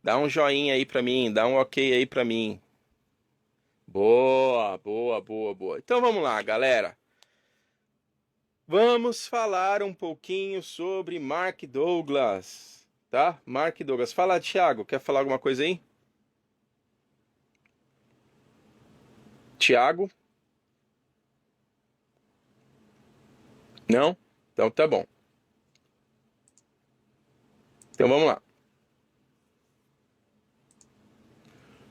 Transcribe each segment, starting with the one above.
Dá um joinha aí pra mim, dá um ok aí pra mim. Boa, boa, boa, boa. Então vamos lá, galera. Vamos falar um pouquinho sobre Mark Douglas, tá? Mark Douglas. Fala, Thiago, quer falar alguma coisa aí? Thiago? Não? Então tá bom. Então vamos lá.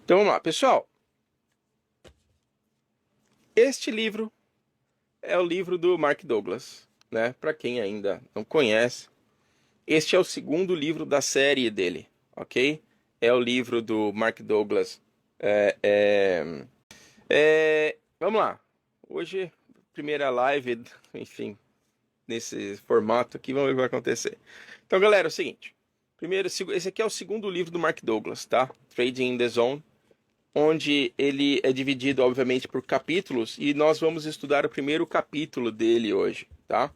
Então vamos lá, pessoal. Este livro é o livro do Mark Douglas, né? Para quem ainda não conhece, este é o segundo livro da série dele, ok? É o livro do Mark Douglas. Vamos lá. Hoje, primeira live, enfim, nesse formato aqui, vamos ver o que vai acontecer. Então, galera, é o seguinte. Primeiro, esse aqui é o segundo livro do Mark Douglas, tá? Trading in the Zone, onde ele é dividido, obviamente, por capítulos, e nós vamos estudar o primeiro capítulo dele hoje, tá?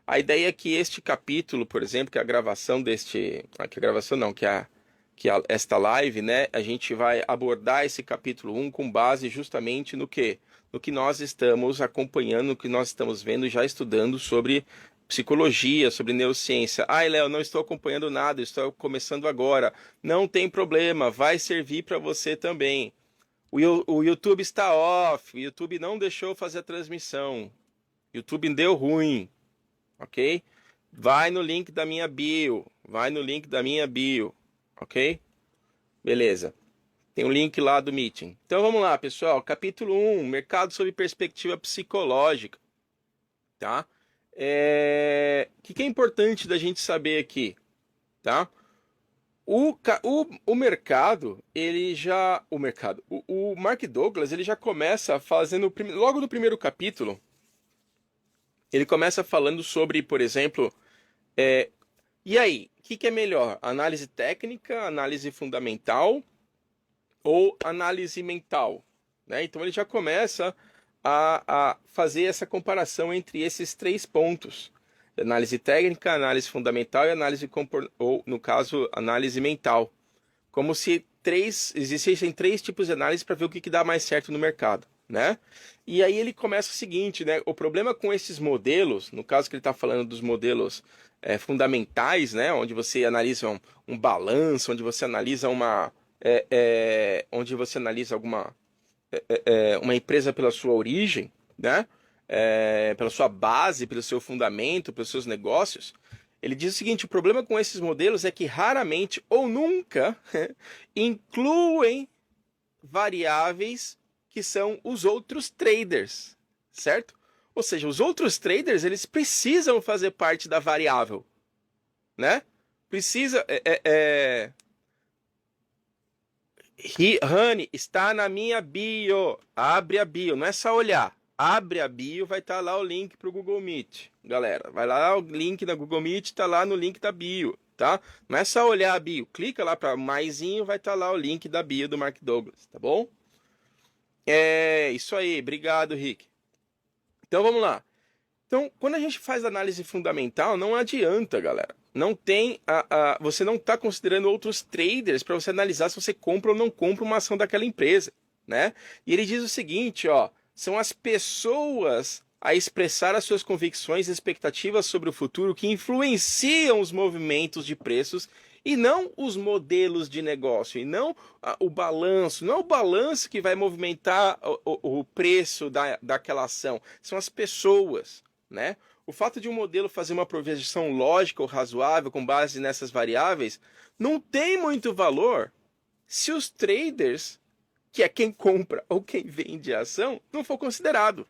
A ideia é que este capítulo, por exemplo, que a gravação deste... Que a gravação não, esta live, né? A gente vai abordar esse capítulo 1 com base justamente no quê? No que nós estamos acompanhando, no que nós estamos vendo, já estudando sobre psicologia, sobre neurociência. Ai, Léo, não estou acompanhando nada, estou começando agora. Não tem problema, vai servir para você também. O YouTube está off, o YouTube não deixou fazer a transmissão. O YouTube deu ruim, ok? Vai no link da minha bio, vai no link da minha bio, ok? Beleza. Tem um link lá do meeting. Então vamos lá, pessoal. Capítulo 1, mercado sob perspectiva psicológica, tá? O que é importante da gente saber aqui, tá? O mercado, ele já... O Mark Douglas, ele já começa fazendo... Logo no primeiro capítulo, ele começa falando sobre, por exemplo... E aí, o que é melhor? Análise técnica, análise fundamental ou análise mental? Né? Então ele já começa a fazer essa comparação entre esses três pontos. Análise técnica, análise fundamental e análise, ou no caso, análise mental. Como se existissem três tipos de análise para ver o que dá mais certo no mercado, né? E aí ele começa o seguinte, né? O problema com esses modelos, no caso que ele está falando dos modelos fundamentais, né? Onde você analisa um balanço, onde você analisa onde você analisa uma empresa pela sua origem, né? Pela sua base, pelo seu fundamento, pelos seus negócios. Ele diz o seguinte: o problema com esses modelos é que raramente ou nunca incluem variáveis que são os outros traders, certo? Ou seja, os outros traders, eles precisam fazer parte da variável, né? Precisa... Honey, está na minha bio. Abre a bio, não é só olhar. Abre a bio, vai estar lá o link para o Google Meet. Galera, vai lá o link da Google Meet, está lá no link da bio, tá? Não é só olhar a bio. Clica lá para maisinho, vai estar lá o link da bio do Mark Douglas, tá bom? É isso aí, obrigado, Rick. Então vamos lá. Então, quando a gente faz análise fundamental, não adianta, galera. Não tem você não está considerando outros traders para você analisar se você compra ou não compra uma ação daquela empresa, né? E ele diz o seguinte, ó, são as pessoas a expressar as suas convicções e expectativas sobre o futuro que influenciam os movimentos de preços e não os modelos de negócio, e não o balanço, não é o balanço que vai movimentar o preço daquela ação, são as pessoas, né? O fato de um modelo fazer uma projeção lógica ou razoável com base nessas variáveis não tem muito valor se os traders, que é quem compra ou quem vende a ação, não for considerado.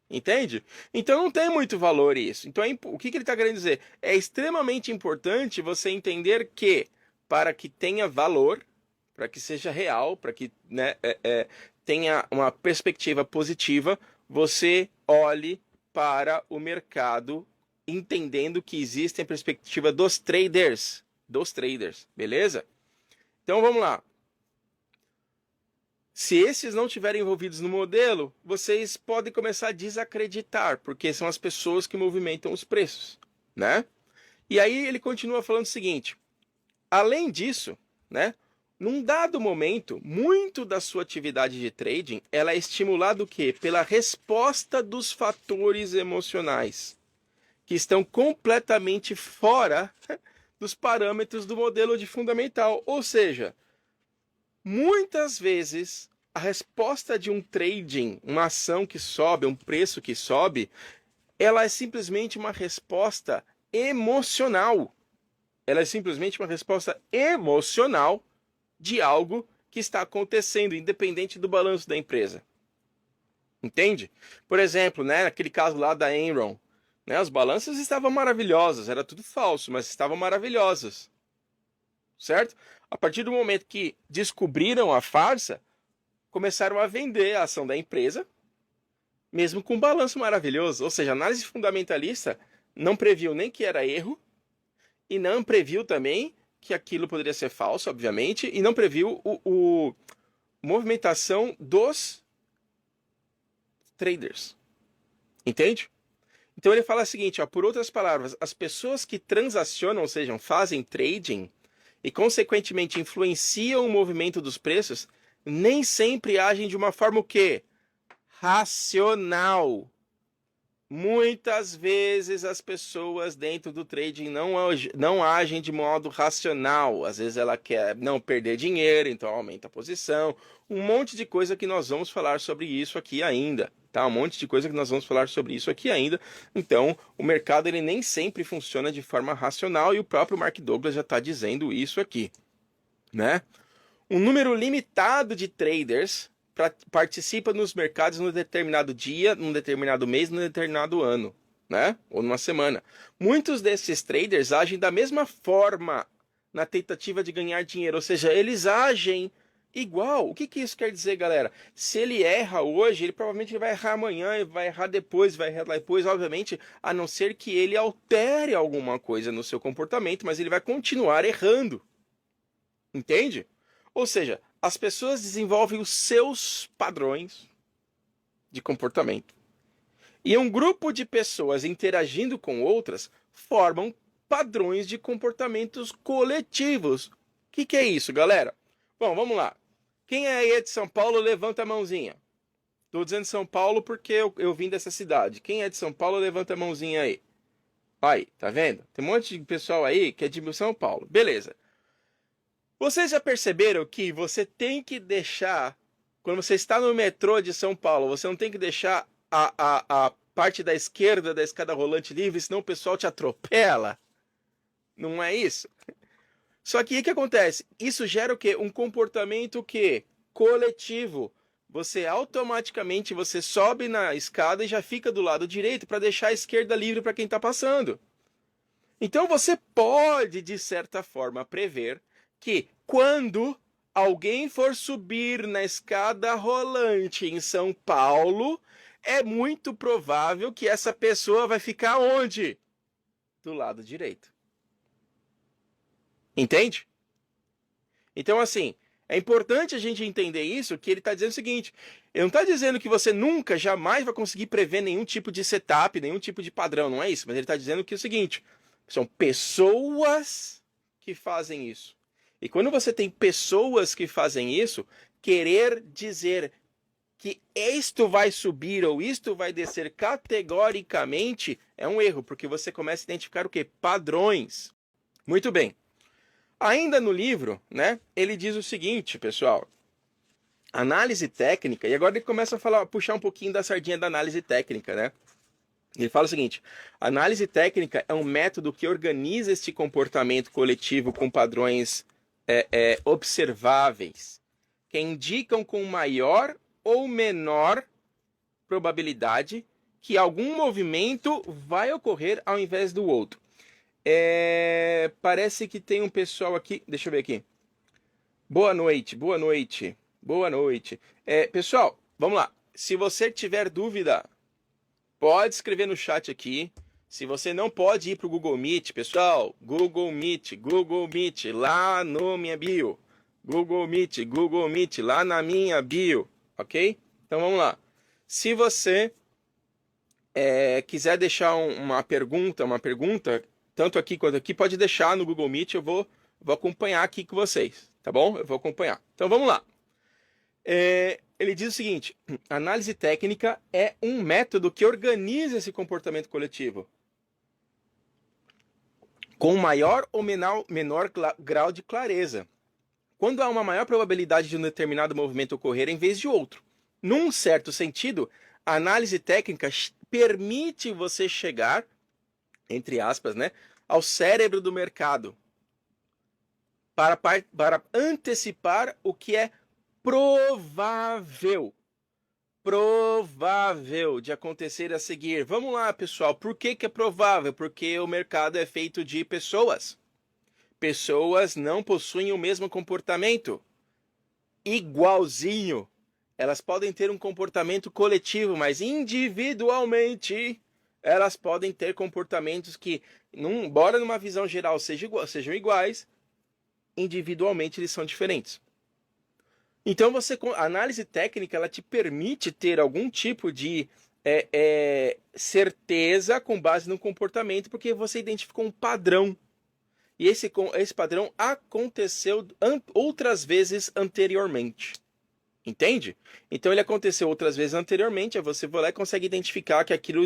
Entende? Então não tem muito valor isso. Então o que ele está querendo dizer? É extremamente importante você entender que, para que tenha valor, para que seja real, para que né, tenha uma perspectiva positiva, você olhe para o mercado, entendendo que existe a perspectiva dos traders, beleza? Então vamos lá. Se esses não estiverem envolvidos no modelo, vocês podem começar a desacreditar, porque são as pessoas que movimentam os preços, né? E aí ele continua falando o seguinte: além disso, né? Num dado momento, muito da sua atividade de trading, ela é estimulada o quê? Pela resposta dos fatores emocionais, que estão completamente fora dos parâmetros do modelo de fundamental. Ou seja, muitas vezes a resposta de um trading, uma ação que sobe, um preço que sobe, ela é simplesmente uma resposta emocional. Ela é simplesmente uma resposta emocional de algo que está acontecendo, independente do balanço da empresa. Entende? Por exemplo, né, aquele caso lá da Enron, né, os balanços estavam maravilhosos, era tudo falso, mas estavam maravilhosos. Certo? A partir do momento que descobriram a farsa, começaram a vender a ação da empresa, mesmo com um balanço maravilhoso. Ou seja, a análise fundamentalista não previu nem que era erro, e não previu também que aquilo poderia ser falso, obviamente, e não previu o movimentação dos traders. Entende? Então ele fala o seguinte, ó, por outras palavras, as pessoas que transacionam, ou seja, fazem trading, e consequentemente influenciam o movimento dos preços, nem sempre agem de uma forma o quê? Racional. Muitas vezes as pessoas dentro do trading não agem de modo racional. Às vezes ela quer não perder dinheiro, então aumenta a posição. Um monte de coisa que nós vamos falar sobre isso aqui ainda. Tá? Um monte de coisa que nós vamos falar sobre isso aqui ainda. Então, o mercado ele nem sempre funciona de forma racional e o próprio Mark Douglas já está dizendo isso aqui. Né? Um número limitado de traders participa nos mercados num determinado dia, num determinado mês, num determinado ano, né? Ou numa semana. Muitos desses traders agem da mesma forma na tentativa de ganhar dinheiro, ou seja, eles agem igual. O que isso quer dizer, galera? Se ele erra hoje, ele provavelmente vai errar amanhã, vai errar depois, vai errar depois, obviamente, a não ser que ele altere alguma coisa no seu comportamento, mas ele vai continuar errando. Entende? Ou seja, as pessoas desenvolvem os seus padrões de comportamento. E um grupo de pessoas interagindo com outras formam padrões de comportamentos coletivos. O que é isso, galera? Bom, vamos lá. Quem é aí de São Paulo, levanta a mãozinha. Estou dizendo São Paulo porque eu vim dessa cidade. Quem é de São Paulo, levanta a mãozinha aí. Aí, tá vendo? Tem um monte de pessoal aí que é de São Paulo. Beleza. Vocês já perceberam que você tem que deixar, quando você está no metrô de São Paulo, você não tem que deixar a parte da esquerda da escada rolante livre, senão o pessoal te atropela? Não é isso? Só que o que acontece? Isso gera o quê? Um comportamento que coletivo. Você automaticamente você sobe na escada e já fica do lado direito para deixar a esquerda livre para quem está passando. Então você pode, de certa forma, prever que quando alguém for subir na escada rolante em São Paulo, é muito provável que essa pessoa vai ficar onde? Do lado direito. Entende? Então, assim, é importante a gente entender isso, que ele está dizendo o seguinte, ele não está dizendo que você nunca, jamais vai conseguir prever nenhum tipo de setup, nenhum tipo de padrão, não é isso, mas ele está dizendo que é o seguinte, são pessoas que fazem isso. E quando você tem pessoas que fazem isso, querer dizer que isto vai subir ou isto vai descer categoricamente é um erro, porque você começa a identificar o quê? Padrões. Muito bem. Ainda no livro, né, ele diz o seguinte, pessoal, análise técnica, e agora ele começa a puxar um pouquinho da sardinha da análise técnica, né? Ele fala o seguinte, análise técnica é um método que organiza este comportamento coletivo com padrões observáveis, que indicam com maior ou menor probabilidade que algum movimento vai ocorrer ao invés do outro. Parece que tem um pessoal aqui, deixa eu ver aqui. Boa noite, boa noite, boa noite. Pessoal, vamos lá. Se você tiver dúvida, pode escrever no chat aqui. Se você não pode ir para o Google Meet, pessoal, Google Meet, lá no minha bio. Google Meet, lá na minha bio, ok? Então vamos lá. Se você quiser deixar uma pergunta, tanto aqui quanto aqui, pode deixar no Google Meet, eu vou Vou acompanhar aqui com vocês, tá bom? Eu vou acompanhar. Então vamos lá. Ele diz o seguinte: análise técnica é um método que organiza esse comportamento coletivo com maior ou menor grau de clareza, quando há uma maior probabilidade de um determinado movimento ocorrer em vez de outro. Num certo sentido, a análise técnica permite você chegar, entre aspas, né, ao cérebro do mercado para antecipar o que é provável de acontecer a seguir. Vamos lá, pessoal. Por que é provável? Porque o mercado é feito de pessoas. Pessoas não possuem o mesmo comportamento. Igualzinho. Elas podem ter um comportamento coletivo, mas individualmente elas podem ter comportamentos que, embora numa visão geral sejam iguais, individualmente eles são diferentes. Então, a análise técnica ela te permite ter algum tipo de certeza com base no comportamento, porque você identificou um padrão. E esse padrão aconteceu outras vezes anteriormente. Entende? Então ele aconteceu outras vezes anteriormente, aí você vai lá e consegue identificar que aquilo,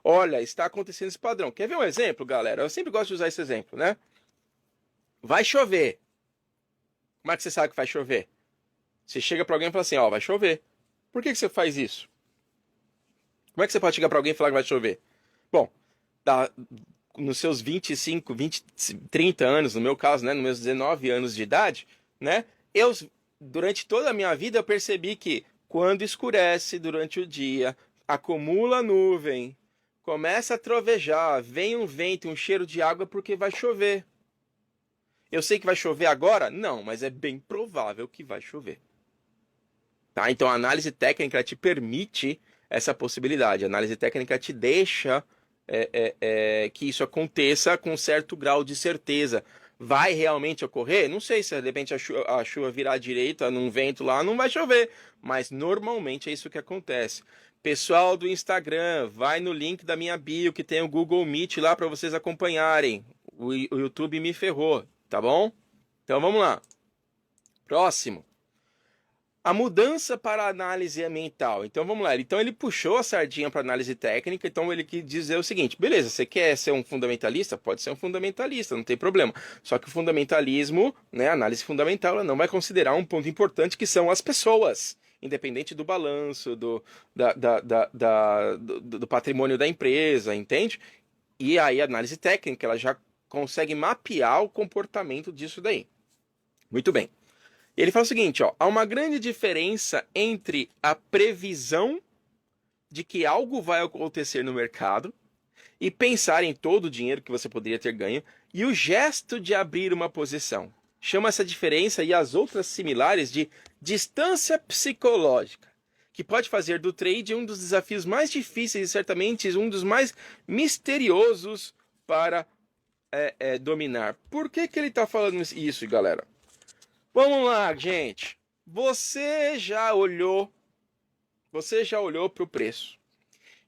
olha, está acontecendo esse padrão. Quer ver um exemplo, galera? Eu sempre gosto de usar esse exemplo, né? Vai chover. Como é que você sabe que vai chover? Você chega para alguém e fala assim, ó, vai chover. Por que você faz isso? Como é que você pode chegar para alguém e falar que vai chover? Bom, nos seus 25, 20, 30 anos, no meu caso, né, nos meus 19 anos de idade, né, durante toda a minha vida eu percebi que quando escurece durante o dia, acumula nuvem, começa a trovejar, vem um vento, um cheiro de água porque vai chover. Eu sei que vai chover agora? Não, mas é bem provável que vai chover. Tá? Então a análise técnica te permite essa possibilidade. A análise técnica te deixa que isso aconteça com um certo grau de certeza. Vai realmente ocorrer? Não sei, se de repente a chuva virar à direita num vento lá, não vai chover. Mas normalmente é isso que acontece. Pessoal do Instagram, vai no link da minha bio que tem o Google Meet lá para vocês acompanharem. O YouTube me ferrou, tá bom? Então vamos lá. Próximo. A mudança para a análise mental. Então vamos lá. Então ele puxou a sardinha para análise técnica. Então ele quis dizer o seguinte: beleza, você quer ser um fundamentalista? Pode ser um fundamentalista, não tem problema. Só que o fundamentalismo, né, a análise fundamental, ela não vai considerar um ponto importante que são as pessoas, independente do balanço, do patrimônio da empresa, entende? E aí a análise técnica, ela já consegue mapear o comportamento disso daí. Muito bem. Ele fala o seguinte, ó, há uma grande diferença entre a previsão de que algo vai acontecer no mercado e pensar em todo o dinheiro que você poderia ter ganho e o gesto de abrir uma posição. Chama essa diferença e as outras similares de distância psicológica, que pode fazer do trade um dos desafios mais difíceis e certamente um dos mais misteriosos para dominar. Por que ele está falando isso, galera? Vamos lá, gente. Você já olhou para o preço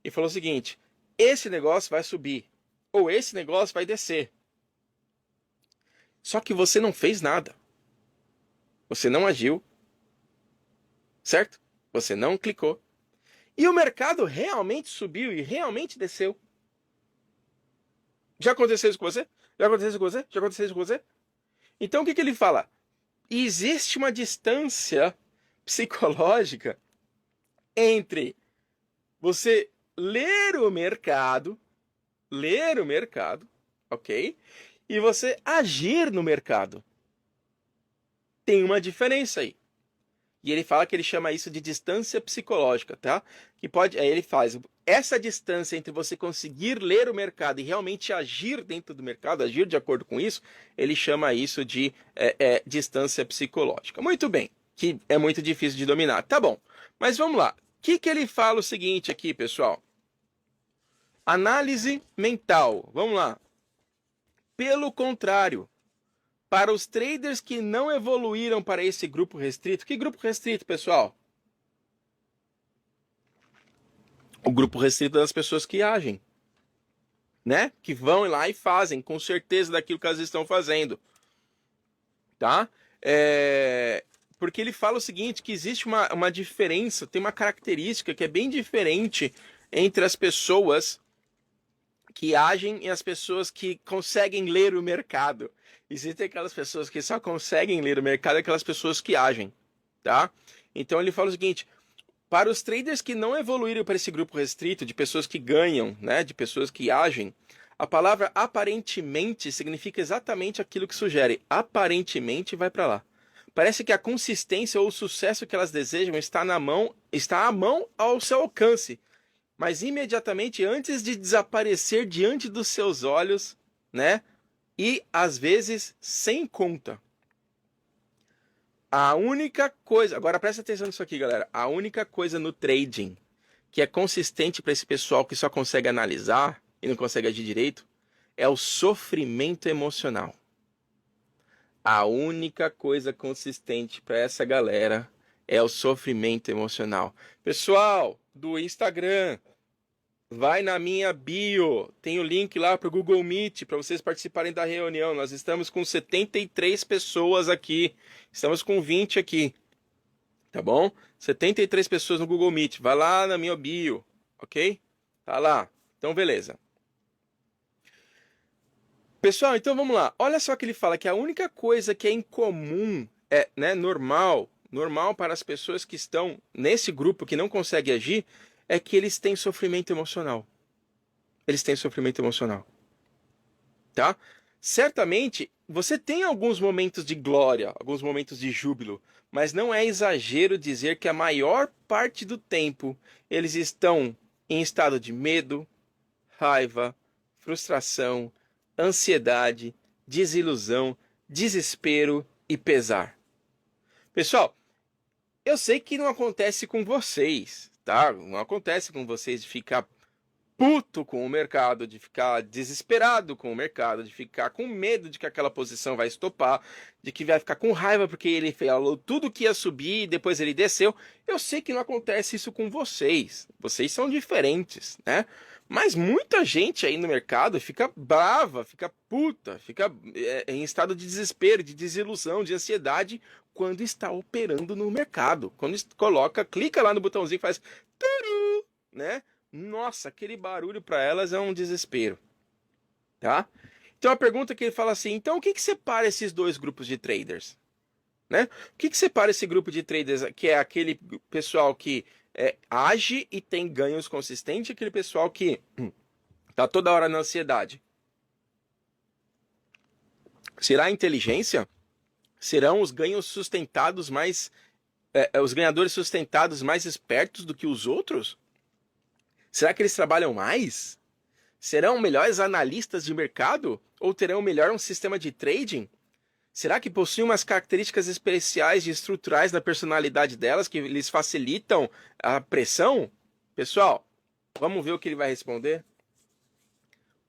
e falou o seguinte: esse negócio vai subir ou esse negócio vai descer. Só que você não fez nada. Você não agiu, certo? Você não clicou. E o mercado realmente subiu e realmente desceu. Já aconteceu isso com você? Já aconteceu isso com você? Já aconteceu isso com você? Então o que ele fala? Existe uma distância psicológica entre você ler o mercado, ok? E você agir no mercado. Tem uma diferença aí. E ele fala que ele chama isso de distância psicológica, tá? Aí ele faz essa distância entre você conseguir ler o mercado e realmente agir dentro do mercado, agir de acordo com isso, ele chama isso de distância psicológica. Muito bem, que é muito difícil de dominar. Tá bom, mas vamos lá. O que ele fala o seguinte aqui, pessoal? Análise mental. Vamos lá. Pelo contrário, para os traders que não evoluíram para esse grupo restrito. Que grupo restrito, pessoal? O grupo restrito das pessoas que agem, né? Que vão lá e fazem com certeza daquilo que elas estão fazendo. tá? Porque ele fala o seguinte, que existe uma diferença, tem uma característica que é bem diferente entre as pessoas que agem e as pessoas que conseguem ler o mercado. Existem aquelas pessoas que só conseguem ler o mercado e aquelas pessoas que agem, tá? Então ele fala o seguinte, para os traders que não evoluíram para esse grupo restrito, de pessoas que ganham, né, de pessoas que agem, a palavra aparentemente significa exatamente aquilo que sugere. Aparentemente vai para lá. Parece que a consistência ou o sucesso que elas desejam está à mão ao seu alcance. Mas imediatamente antes de desaparecer diante dos seus olhos, né? E às vezes sem conta. A única coisa, agora presta atenção nisso aqui, galera. A única coisa no trading que é consistente para esse pessoal que só consegue analisar e não consegue agir direito é o sofrimento emocional. A única coisa consistente para essa galera é o sofrimento emocional. Pessoal do Instagram, vai na minha bio, tem o link lá para o Google Meet para vocês participarem da reunião. Nós estamos com 73 pessoas aqui, estamos com 20 aqui, tá bom? 73 pessoas no Google Meet, vai lá na minha bio, ok? Tá lá, então beleza. Pessoal, então vamos lá. Olha só que ele fala que a única coisa que é incomum, normal para as pessoas que estão nesse grupo que não consegue agir, é que eles têm sofrimento emocional. Eles têm sofrimento emocional. Tá? Certamente, você tem alguns momentos de glória, alguns momentos de júbilo, mas não é exagero dizer que a maior parte do tempo eles estão em estado de medo, raiva, frustração, ansiedade, desilusão, desespero e pesar. Pessoal, eu sei que não acontece com vocês, tá? Não acontece com vocês de ficar puto com o mercado, de ficar desesperado com o mercado, de ficar com medo de que aquela posição vai estopar, de que vai ficar com raiva porque ele falou tudo que ia subir e depois ele desceu. Eu sei que não acontece isso com vocês. Vocês são diferentes, né? Mas muita gente aí no mercado fica brava, fica puta, fica em estado de desespero, de desilusão, de ansiedade quando está operando no mercado. Quando clica lá no botãozinho e faz turu, né? Nossa, aquele barulho para elas é um desespero, tá? Então a pergunta que ele fala assim, então o que separa esses dois grupos de traders? Né? O que separa esse grupo de traders, que é aquele pessoal que age e tem ganhos consistentes, e aquele pessoal que tá toda hora na ansiedade? Será a inteligência? Serão os ganhos sustentados os ganhadores sustentados mais espertos do que os outros? Será que eles trabalham mais? Serão melhores analistas de mercado? Ou terão melhor um sistema de trading? Será que possuem umas características especiais e estruturais na personalidade delas que lhes facilitam a pressão? Pessoal, vamos ver o que ele vai responder?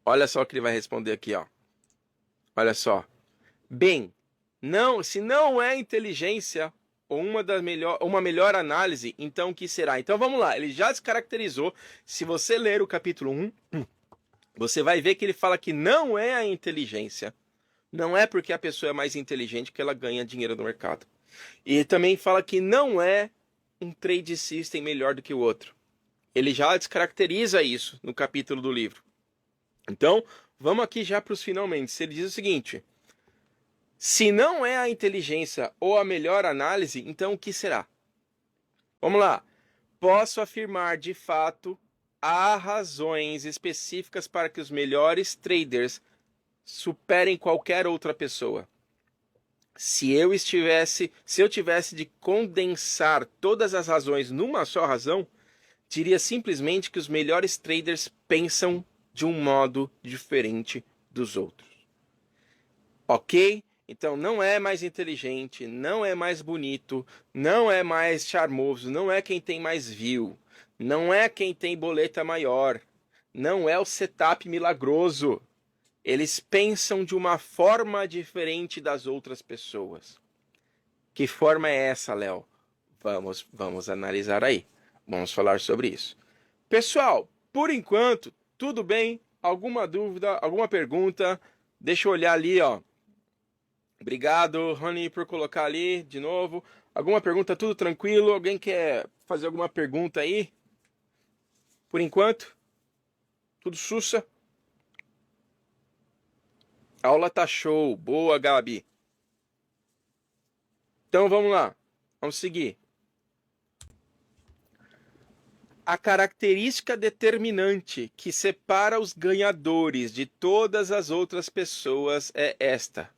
Olha só o que ele vai responder aqui, ó. Olha só. Bem, se não é inteligência ou uma melhor análise, então o que será? Então vamos lá, ele já descaracterizou. Se você ler o capítulo 1, você vai ver que ele fala que não é a inteligência. Não é porque a pessoa é mais inteligente que ela ganha dinheiro no mercado. E também fala que não é um trade system melhor do que o outro. Ele já descaracteriza isso no capítulo do livro. Então, vamos aqui já para os finalmente. Ele diz o seguinte: se não é a inteligência ou a melhor análise, então o que será? Vamos lá. Posso afirmar de fato há razões específicas para que os melhores traders superem qualquer outra pessoa. Se eu tivesse de condensar todas as razões numa só razão, diria simplesmente que os melhores traders pensam de um modo diferente dos outros. Ok? Então não é mais inteligente, não é mais bonito, não é mais charmoso, não é quem tem mais view, não é quem tem boleta maior, não é o setup milagroso. Eles pensam de uma forma diferente das outras pessoas. Que forma é essa, Léo? Vamos analisar aí. Vamos falar sobre isso. Pessoal, por enquanto, tudo bem? Alguma dúvida, alguma pergunta? Deixa eu olhar ali, ó. Obrigado, Rony, por colocar ali de novo. Alguma pergunta? Tudo tranquilo? Alguém quer fazer alguma pergunta aí? Por enquanto? Tudo sussa? A aula tá show. Boa, Gabi. Então vamos lá. Vamos seguir. A característica determinante que separa os ganhadores de todas as outras pessoas é esta: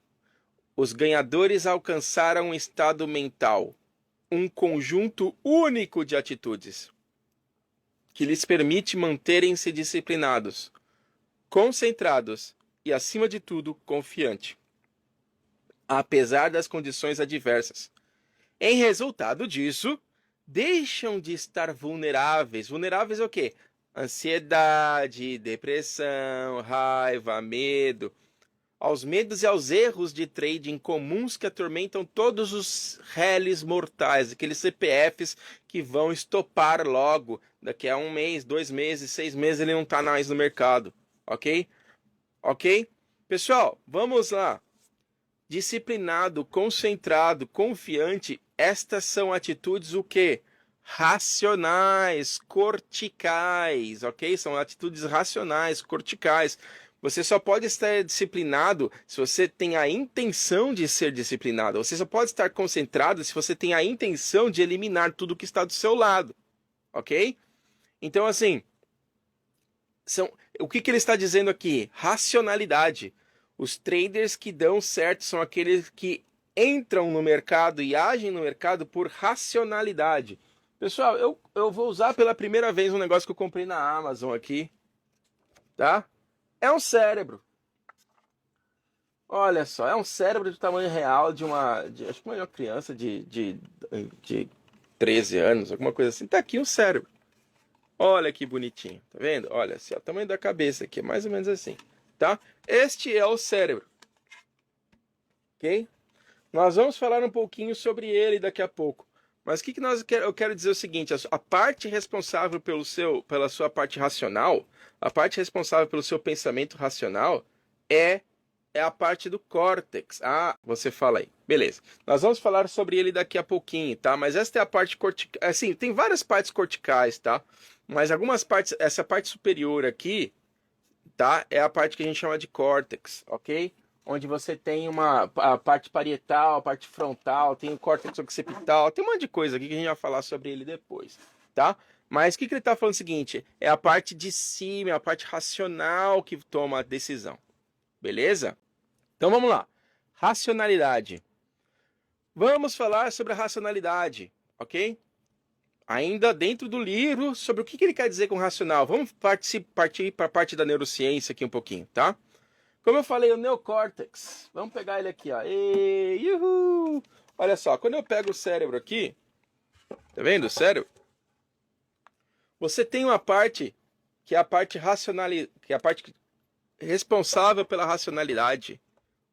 os ganhadores alcançaram um estado mental, um conjunto único de atitudes, que lhes permite manterem-se disciplinados, concentrados e, acima de tudo, confiante, apesar das condições adversas. Em resultado disso, deixam de estar vulneráveis. Vulneráveis ao quê? Ansiedade, depressão, raiva, medo. Aos medos e aos erros de trading comuns que atormentam todos os réis mortais, aqueles CPFs que vão estopar logo. Daqui a 1 mês, 2 meses, 6 meses ele não está mais no mercado. Ok? Ok? Pessoal, vamos lá. Disciplinado, concentrado, confiante, estas são atitudes o quê? Racionais, corticais, ok? São atitudes racionais, corticais. Você só pode estar disciplinado se você tem a intenção de ser disciplinado. Você só pode estar concentrado se você tem a intenção de eliminar tudo que está do seu lado, ok? Então, assim, o que ele está dizendo aqui? Racionalidade. Os traders que dão certo são aqueles que entram no mercado e agem no mercado por racionalidade. Pessoal, eu vou usar pela primeira vez um negócio que eu comprei na Amazon aqui, tá? É um cérebro. Olha só, é um cérebro de tamanho real acho que uma criança de 13 anos, alguma coisa assim. Tá aqui um cérebro. Olha que bonitinho, tá vendo? Olha assim, ó, o tamanho da cabeça aqui, é mais ou menos assim, tá? Este é o cérebro, ok? Nós vamos falar um pouquinho sobre ele daqui a pouco. Mas o que eu quero dizer é o seguinte: a parte responsável pela sua parte racional, a parte responsável pelo seu pensamento racional é a parte do córtex. Ah, você fala aí. Beleza. Nós vamos falar sobre ele daqui a pouquinho, tá? Mas esta é a parte cortical. Assim, tem várias partes corticais, tá? Mas algumas partes, essa parte superior aqui, tá? É a parte que a gente chama de córtex, ok? Onde você tem a parte parietal, a parte frontal, tem o córtex occipital, tem um monte de coisa aqui que a gente vai falar sobre ele depois, tá? Mas o que ele está falando é o seguinte: é a parte de cima, é a parte racional que toma a decisão, beleza? Então vamos lá. Racionalidade. Vamos falar sobre a racionalidade, ok? Ainda dentro do livro, sobre o que ele quer dizer com racional. Vamos partir para a parte da neurociência aqui um pouquinho, tá? Como eu falei, o neocórtex. Vamos pegar ele aqui, ó. Uhul! Olha só, quando eu pego o cérebro aqui, tá vendo o cérebro? Você tem uma parte que é a parte que é a parte responsável pela racionalidade,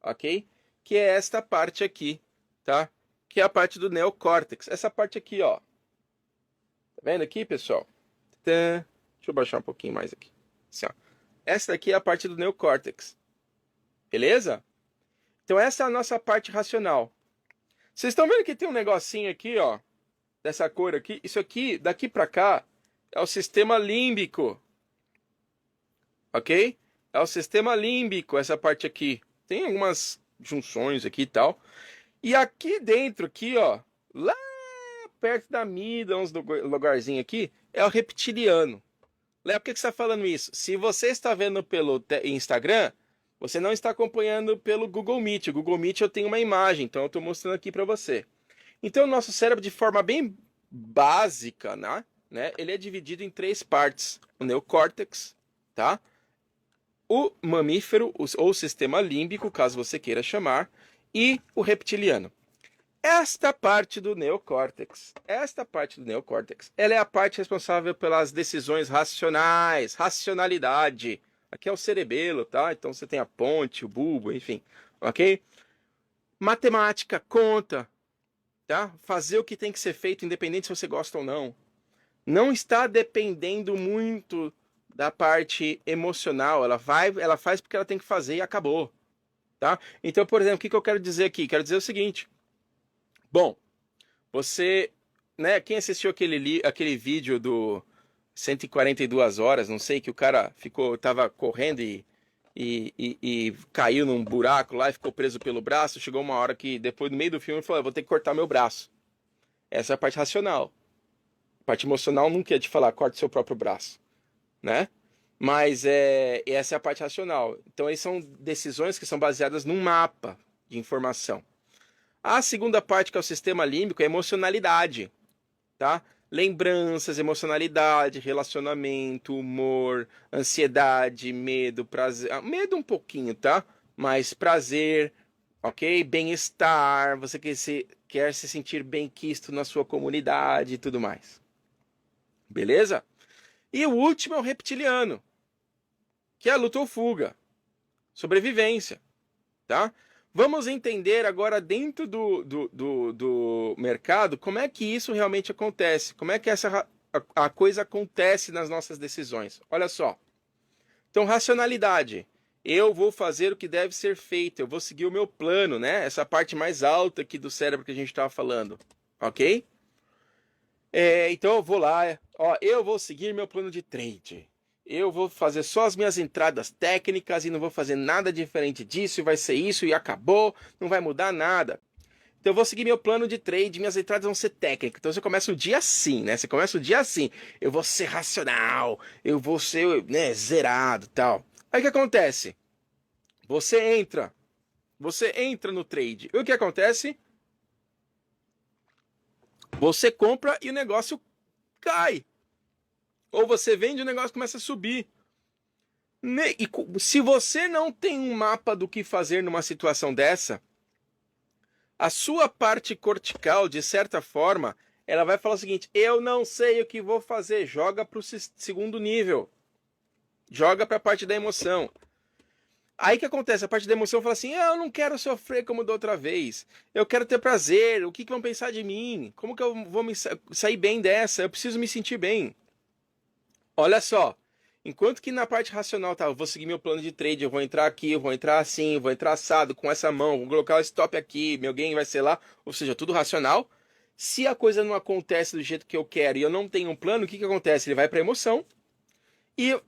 ok? Que é esta parte aqui, tá? Que é a parte do neocórtex. Essa parte aqui, ó. Tá vendo aqui, pessoal? Deixa eu baixar um pouquinho mais aqui. Assim, ó. Essa daqui é a parte do neocórtex. Beleza? Então essa é a nossa parte racional. Vocês estão vendo que tem um negocinho aqui, ó, dessa cor aqui? Isso aqui, daqui para cá, é o sistema límbico. Ok? É o sistema límbico, essa parte aqui. Tem algumas junções aqui e tal. E aqui dentro, aqui, ó, lá perto da amígdala, uns lugarzinho aqui, é o reptiliano. Léo, por que você está falando isso? Se você está vendo pelo Instagram, você não está acompanhando pelo Google Meet. O Google Meet eu tenho uma imagem, então eu estou mostrando aqui para você. Então, o nosso cérebro, de forma bem básica, né, ele é dividido em 3 partes: o neocórtex, tá? O mamífero, ou sistema límbico, caso você queira chamar, e o reptiliano. Esta parte do neocórtex, ela é a parte responsável pelas decisões racionais, racionalidade. Aqui é o cerebelo, tá? Então você tem a ponte, o bulbo, enfim, ok? Matemática, conta, tá? Fazer o que tem que ser feito, independente se você gosta ou não. Não está dependendo muito da parte emocional. Ela faz porque ela tem que fazer e acabou. tá? Então, por exemplo, o que eu quero dizer aqui? Quero dizer o seguinte. Bom, você, né, quem assistiu aquele vídeo do 142 horas, não sei, que o cara tava correndo e caiu num buraco lá e ficou preso pelo braço, chegou uma hora que, depois, no meio do filme, ele falou, eu vou ter que cortar meu braço. Essa é a parte racional. A parte emocional não quer te falar, corte seu próprio braço, né? Mas essa é a parte racional. Então, aí são decisões que são baseadas num mapa de informação. A segunda parte, que é o sistema límbico, é emocionalidade, tá? Lembranças, emocionalidade, relacionamento, humor, ansiedade, medo, prazer. Medo um pouquinho, tá? Mas prazer, ok? Bem-estar, você quer se sentir bem-quisto na sua comunidade e tudo mais. Beleza? E o último é o reptiliano, que é a luta ou fuga, sobrevivência, tá? Vamos entender agora dentro do mercado como é que isso realmente acontece, como é que a coisa acontece nas nossas decisões. Olha só. Então, racionalidade. Eu vou fazer o que deve ser feito, eu vou seguir o meu plano, né? Essa parte mais alta aqui do cérebro que a gente estava falando, ok? Então eu vou lá, ó, eu vou seguir meu plano de trade. Eu vou fazer só as minhas entradas técnicas e não vou fazer nada diferente disso, e vai ser isso e acabou, não vai mudar nada. Então eu vou seguir meu plano de trade, minhas entradas vão ser técnicas. Então você começa o dia assim, né? Você começa o dia assim, eu vou ser racional, eu vou ser, né, zerado, tal. Aí o que acontece? Você entra no trade. E o que acontece? Você compra e o negócio cai. Ou você vende e o negócio começa a subir. E se você não tem um mapa do que fazer numa situação dessa, a sua parte cortical, de certa forma, ela vai falar o seguinte: eu não sei o que vou fazer. Joga para o segundo nível. Joga para a parte da emoção. Aí que acontece? A parte da emoção fala assim: eu não quero sofrer como da outra vez. Eu quero ter prazer. O que vão pensar de mim? Como que eu vou sair bem dessa? Eu preciso me sentir bem. Olha só. Enquanto que na parte racional, tá, eu vou seguir meu plano de trade, eu vou entrar aqui, eu vou entrar assim, eu vou entrar assado com essa mão, vou colocar o stop aqui, meu gain vai ser lá, ou seja, tudo racional. Se a coisa não acontece do jeito que eu quero e eu não tenho um plano, o que acontece? Ele vai para emoção e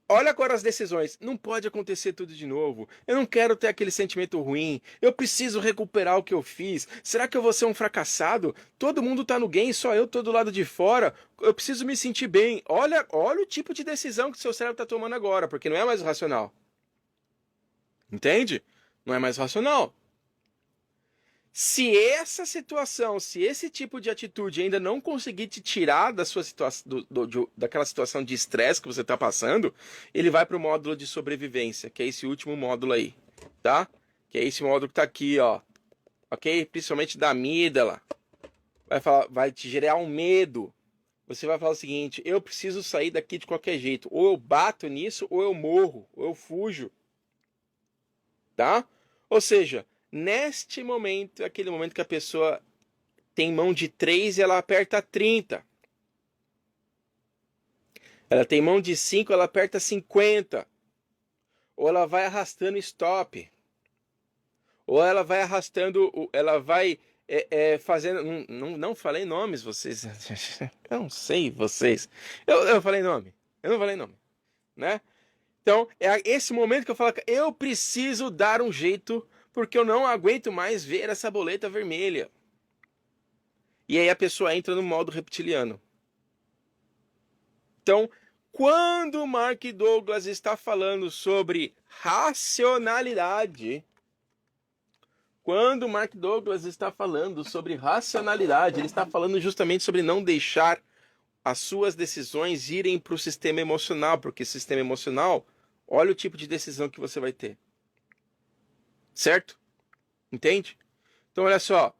olha agora as decisões. Não pode acontecer tudo de novo. Eu não quero ter aquele sentimento ruim. Eu preciso recuperar o que eu fiz. Será que eu vou ser um fracassado? Todo mundo tá no game, só eu tô do lado de fora. Eu preciso me sentir bem. Olha o tipo de decisão que seu cérebro tá tomando agora, porque não é mais racional. Entende? Não é mais racional. Se essa situação, se esse tipo de atitude ainda não conseguir te tirar da sua situação, daquela situação de estresse que você está passando, ele vai para o módulo de sobrevivência, que é esse último módulo aí, tá? Que é esse módulo que está aqui, ó, ok? Principalmente da amígdala. Vai te gerar um medo. Você vai falar o seguinte: eu preciso sair daqui de qualquer jeito. Ou eu bato nisso, ou eu morro, ou eu fujo, tá? Ou seja, neste momento, é aquele momento que a pessoa tem mão de 3 e ela aperta 30. Ela tem mão de 5, ela aperta 50. Ou ela vai arrastando stop. Ou ela vai arrastando, ela vai fazendo. Não falei nomes, vocês. Eu não sei, vocês. Eu falei nome. Eu não falei nome. Né? Então, é esse momento que eu falo que eu preciso dar um jeito, porque eu não aguento mais ver essa boleta vermelha. E aí a pessoa entra no modo reptiliano. Então, quando o Mark Douglas está falando sobre racionalidade, ele está falando justamente sobre não deixar as suas decisões irem para o sistema emocional, porque o sistema emocional, olha o tipo de decisão que você vai ter. Certo? Entende? Então, olha só.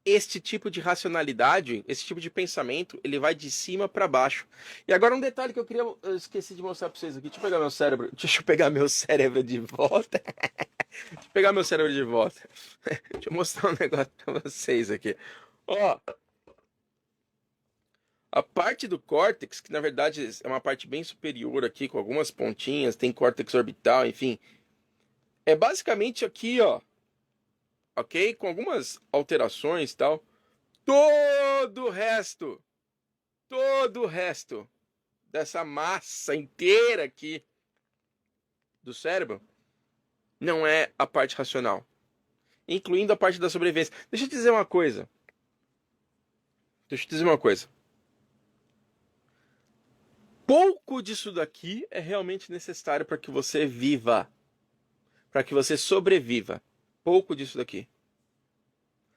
Este tipo de racionalidade, esse tipo de pensamento, ele vai de cima para baixo. E agora um detalhe que eu esqueci de mostrar para vocês aqui. Deixa eu pegar meu cérebro de volta. Deixa eu pegar meu cérebro de volta. Deixa eu mostrar um negócio para vocês aqui. Ó, a parte do córtex, que na verdade é uma parte bem superior aqui, com algumas pontinhas, tem córtex orbital, enfim. É basicamente aqui, ó, ok? Com algumas alterações e tal. Todo o resto, todo o resto dessa massa inteira aqui do cérebro não é a parte racional, incluindo a parte da sobrevivência. Deixa eu te dizer uma coisa. Deixa eu te dizer uma coisa. Pouco disso daqui é realmente necessário para que você viva, para que você sobreviva. Pouco disso daqui.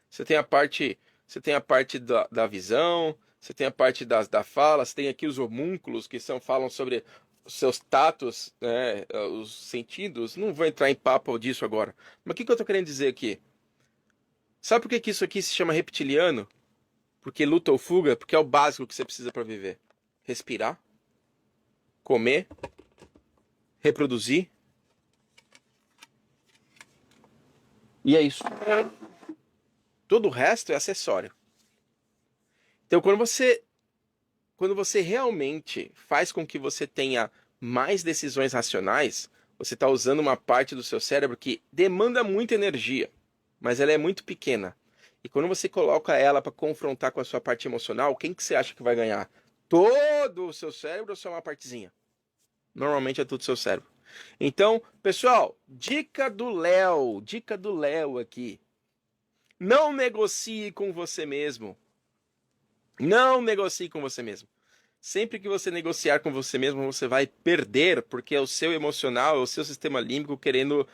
Você tem a parte da visão, você tem a parte da fala, você tem aqui os homúnculos que falam sobre os seus tatos, né, os sentidos. Não vou entrar em papo disso agora. Mas o que eu estou querendo dizer aqui? Sabe por que que isso aqui se chama reptiliano? Porque luta ou fuga? Porque é o básico que você precisa para viver. Respirar, comer, reproduzir. E é isso. Todo o resto é acessório. Então, quando você realmente faz com que você tenha mais decisões racionais, você está usando uma parte do seu cérebro que demanda muita energia, mas ela é muito pequena. E quando você coloca ela para confrontar com a sua parte emocional, quem que você acha que vai ganhar? Todo o seu cérebro ou só uma partezinha? Normalmente é tudo o seu cérebro. Então, pessoal, dica do Léo aqui. Não negocie com você mesmo. Não negocie com você mesmo. Sempre que você negociar com você mesmo, você vai perder, porque é o seu emocional, é o seu sistema límbico querendo,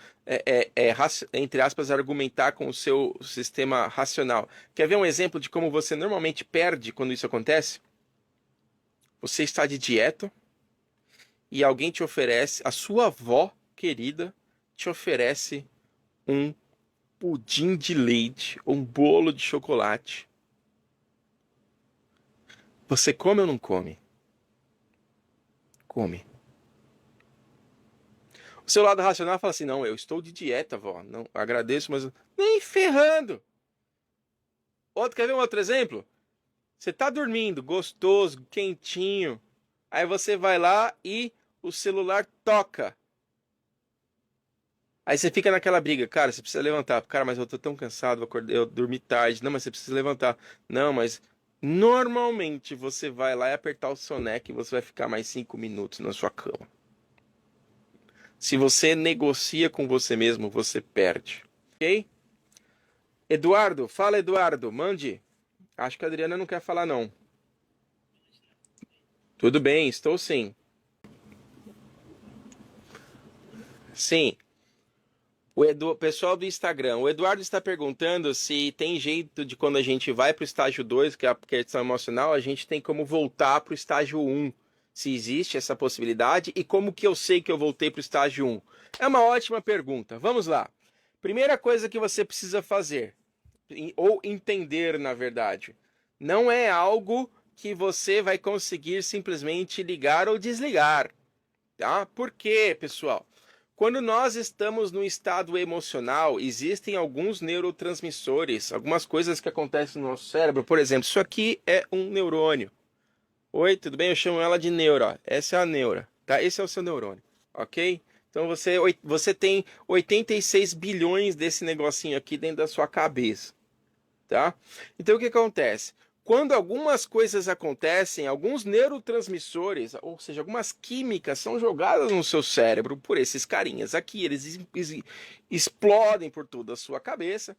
entre aspas, argumentar com o seu sistema racional. Quer ver um exemplo de como você normalmente perde quando isso acontece? Você está de dieta e alguém te oferece, a sua avó querida te oferece um pudim de leite ou um bolo de chocolate. Você come ou não come? Come. O seu lado racional fala assim: não, eu estou de dieta, vó. Não, agradeço, mas nem ferrando. Quer ver um outro exemplo? Você tá dormindo, gostoso, quentinho. Aí você vai lá e o celular toca. Aí você fica naquela briga, cara, você precisa levantar. Cara, mas eu tô tão cansado, eu dormi tarde. Não, mas você precisa levantar. Não, mas normalmente você vai lá e apertar o soneca e você vai ficar mais 5 minutos na sua cama. Se você negocia com você mesmo, você perde. Ok? Eduardo, fala Eduardo, mande. Acho que a Adriana não quer falar não. Tudo bem, estou sim. Sim. Pessoal do Instagram, o Eduardo está perguntando se tem jeito de quando a gente vai para o estágio 2, que é a questão emocional, a gente tem como voltar para o estágio 1. Se existe essa possibilidade e como que eu sei que eu voltei para o estágio 1? É uma ótima pergunta. Vamos lá. Primeira coisa que você precisa fazer, ou entender, na verdade, não é algo que você vai conseguir simplesmente ligar ou desligar, tá? Por quê, pessoal? Quando nós estamos no estado emocional, existem alguns neurotransmissores, algumas coisas que acontecem no nosso cérebro. Por exemplo, isso aqui é um neurônio. Oi, tudo bem? Eu chamo ela de neura. Essa é a neura, tá? Esse é o seu neurônio, ok? Então você tem 86 bilhões desse negocinho aqui dentro da sua cabeça, tá? Então o que acontece? Quando algumas coisas acontecem, alguns neurotransmissores, ou seja, algumas químicas são jogadas no seu cérebro por esses carinhas aqui, eles explodem por toda a sua cabeça,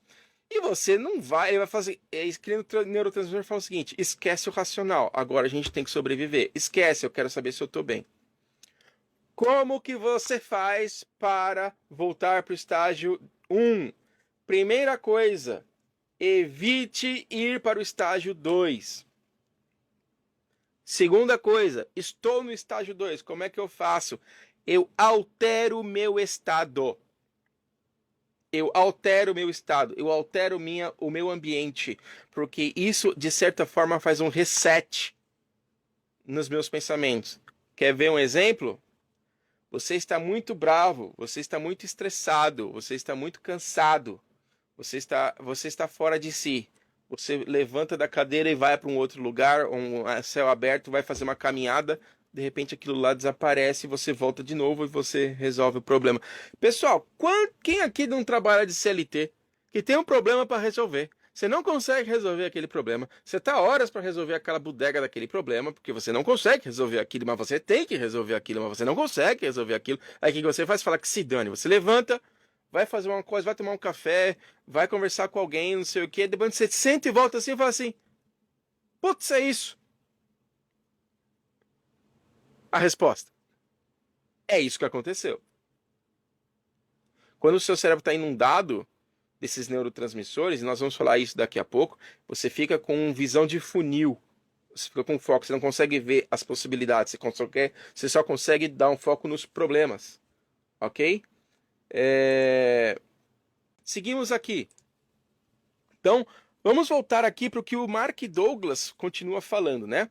e você não vai, ele vai fazer, esse neurotransmissor fala o seguinte: esquece o racional, agora a gente tem que sobreviver. Esquece, eu quero saber se eu tô bem. Como que você faz para voltar para o estágio 1? Primeira coisa, evite ir para o estágio 2. Segunda coisa, estou no estágio 2, como é que eu faço? Eu altero o meu estado. Eu altero o meu estado, eu altero o meu ambiente, porque isso, de certa forma, faz um reset nos meus pensamentos. Quer ver um exemplo? Você está muito bravo, você está muito estressado, você está muito cansado, você está fora de si. Você levanta da cadeira e vai para um outro lugar, um céu aberto, vai fazer uma caminhada. de repente aquilo lá desaparece, você volta de novo e você resolve o problema. Pessoal, quem aqui não trabalha de CLT que tem um problema para resolver? Você não consegue resolver aquele problema. Você está horas para resolver aquela bodega daquele problema, porque você não consegue resolver aquilo, mas você tem que resolver aquilo, mas você não consegue resolver aquilo. Aí o que você faz? Fala que se dane. Você levanta, vai fazer uma coisa, vai tomar um café, vai conversar com alguém, não sei o quê. Depois você senta e volta assim e fala assim: putz, é isso. A resposta: é isso que aconteceu. Quando o seu cérebro está inundado desses neurotransmissores, e nós vamos falar isso daqui a pouco, você fica com visão de funil. Você fica com foco, você não consegue ver as possibilidades, você só consegue dar um foco nos problemas. Ok? Seguimos aqui. Então, vamos voltar aqui para o que o Mark Douglas continua falando, né?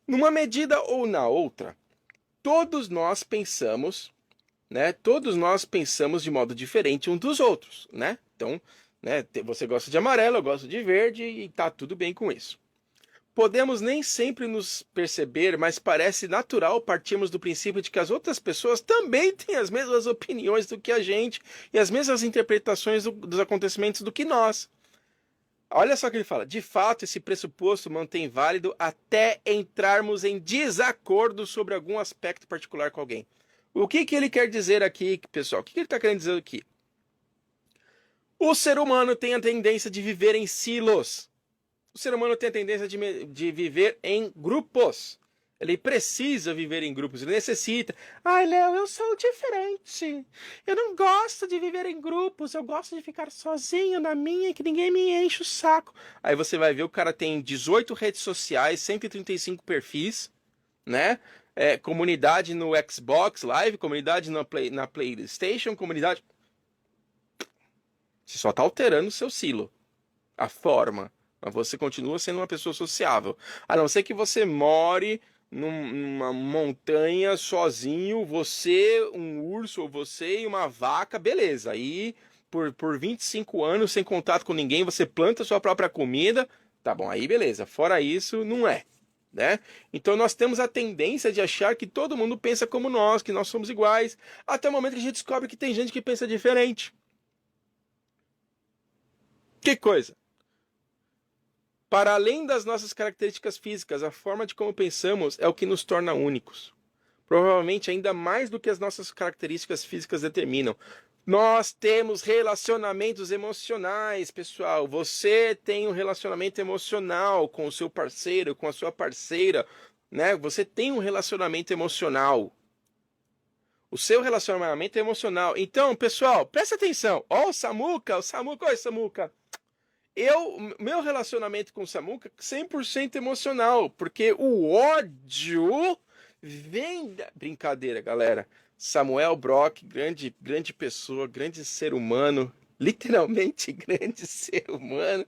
Numa medida ou na outra, todos nós pensamos, né? Todos nós pensamos de modo diferente um dos outros, né? Então, né, você gosta de amarelo, eu gosto de verde e tá tudo bem com isso. Podemos nem sempre nos perceber, mas parece natural partirmos do princípio de que as outras pessoas também têm as mesmas opiniões do que a gente e as mesmas interpretações dos acontecimentos do que nós. Olha só o que ele fala. De fato, esse pressuposto mantém válido até entrarmos em desacordo sobre algum aspecto particular com alguém. O que ele quer dizer aqui, pessoal? O que ele está querendo dizer aqui? O ser humano tem a tendência de viver em silos. O ser humano tem a tendência de viver em grupos. Ele precisa viver em grupos, ele necessita. Ai, Léo, eu sou diferente. Eu não gosto de viver em grupos, eu gosto de ficar sozinho na minha e que ninguém me enche o saco. Aí você vai ver, o cara tem 18 redes sociais, 135 perfis, né? Comunidade no Xbox Live, comunidade na PlayStation, comunidade... Você só está alterando o seu silo, a forma. Mas você continua sendo uma pessoa sociável. A não ser que você more numa montanha sozinho, você, um urso, ou você e uma vaca, beleza. Aí, por 25 anos, sem contato com ninguém, você planta sua própria comida, tá bom, aí beleza. Fora isso, não é. Né? Então nós temos a tendência de achar que todo mundo pensa como nós, que nós somos iguais, até o momento que a gente descobre que tem gente que pensa diferente. Que coisa! Para além das nossas características físicas, a forma de como pensamos é o que nos torna únicos. Provavelmente ainda mais do que as nossas características físicas determinam. Nós temos relacionamentos emocionais, pessoal. Você tem um relacionamento emocional com o seu parceiro, com a sua parceira, né? Você tem um relacionamento emocional. O seu relacionamento é emocional. Então, pessoal, presta atenção. Ó, o Samuca, oi, Samuca. Meu relacionamento com o Samuca é 100% emocional, porque o ódio vem da... Brincadeira, galera. Samuel Brock, grande pessoa, grande ser humano, literalmente grande ser humano,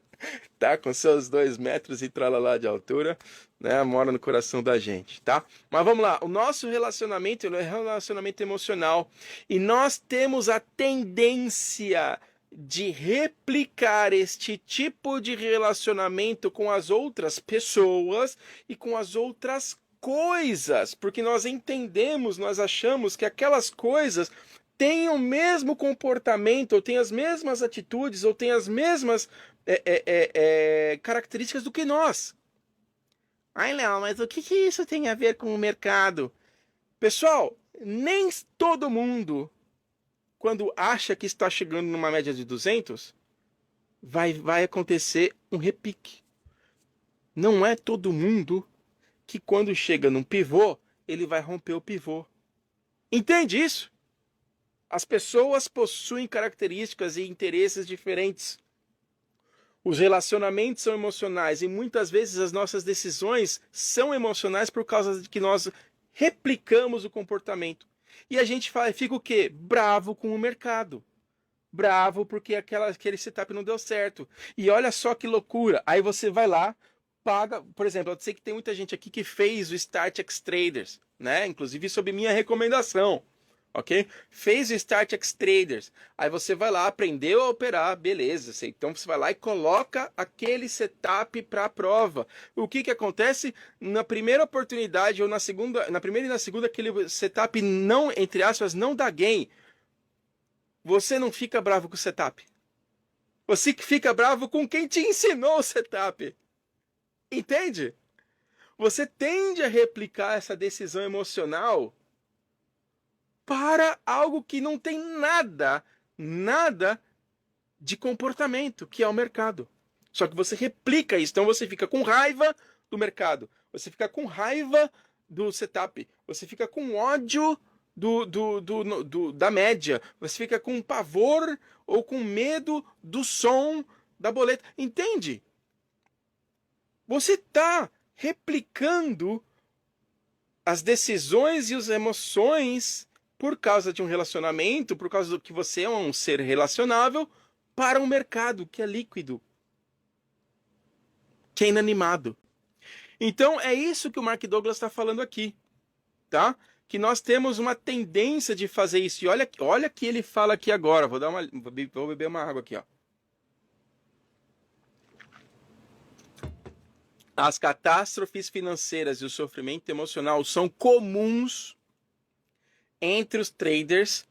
tá? Com seus 2 metros e tralalá de altura, né? Mora no coração da gente, tá? Mas vamos lá, o nosso relacionamento é um relacionamento emocional e nós temos a tendência de replicar este tipo de relacionamento com as outras pessoas e com as outras coisas, porque nós entendemos, nós achamos que aquelas coisas têm o mesmo comportamento, ou têm as mesmas atitudes, ou têm as mesmas características do que nós. Ai, Léo, mas o que isso tem a ver com o mercado? Pessoal, nem todo mundo, quando acha que está chegando numa média de 200, vai acontecer um repique. Não é todo mundo que quando chega num pivô, ele vai romper o pivô. Entende isso? As pessoas possuem características e interesses diferentes. Os relacionamentos são emocionais e muitas vezes as nossas decisões são emocionais por causa de que nós replicamos o comportamento. E a gente fica o quê? Bravo com o mercado. Bravo porque aquele setup não deu certo. E olha só que loucura. Aí você vai lá, paga, por exemplo, eu sei que tem muita gente aqui que fez o Start X Traders, né? Inclusive sob minha recomendação. ok? Fez o StartX Traders, aí você vai lá, aprendeu a operar, beleza. Então você vai lá e coloca aquele setup para a prova. O que que acontece? Na primeira oportunidade ou na segunda, na primeira e na segunda, aquele setup não, entre aspas, não dá gain. Você não fica bravo com o setup. Você que fica bravo com quem te ensinou o setup. Entende? Você tende a replicar essa decisão emocional para algo que não tem nada de comportamento, que é o mercado. Só que você replica isso, então você fica com raiva do mercado, você fica com raiva do setup, você fica com ódio da média, você fica com pavor ou com medo do som da boleta. Entende? Você está replicando as decisões e as emoções por causa de um relacionamento, por causa do que você é um ser relacionável, para um mercado que é líquido, que é inanimado. Então é isso que o Mark Douglas está falando aqui, tá? Que nós temos uma tendência de fazer isso. E olha que ele fala aqui agora. Vou beber uma água aqui, ó. As catástrofes financeiras e o sofrimento emocional são comuns entre os traders,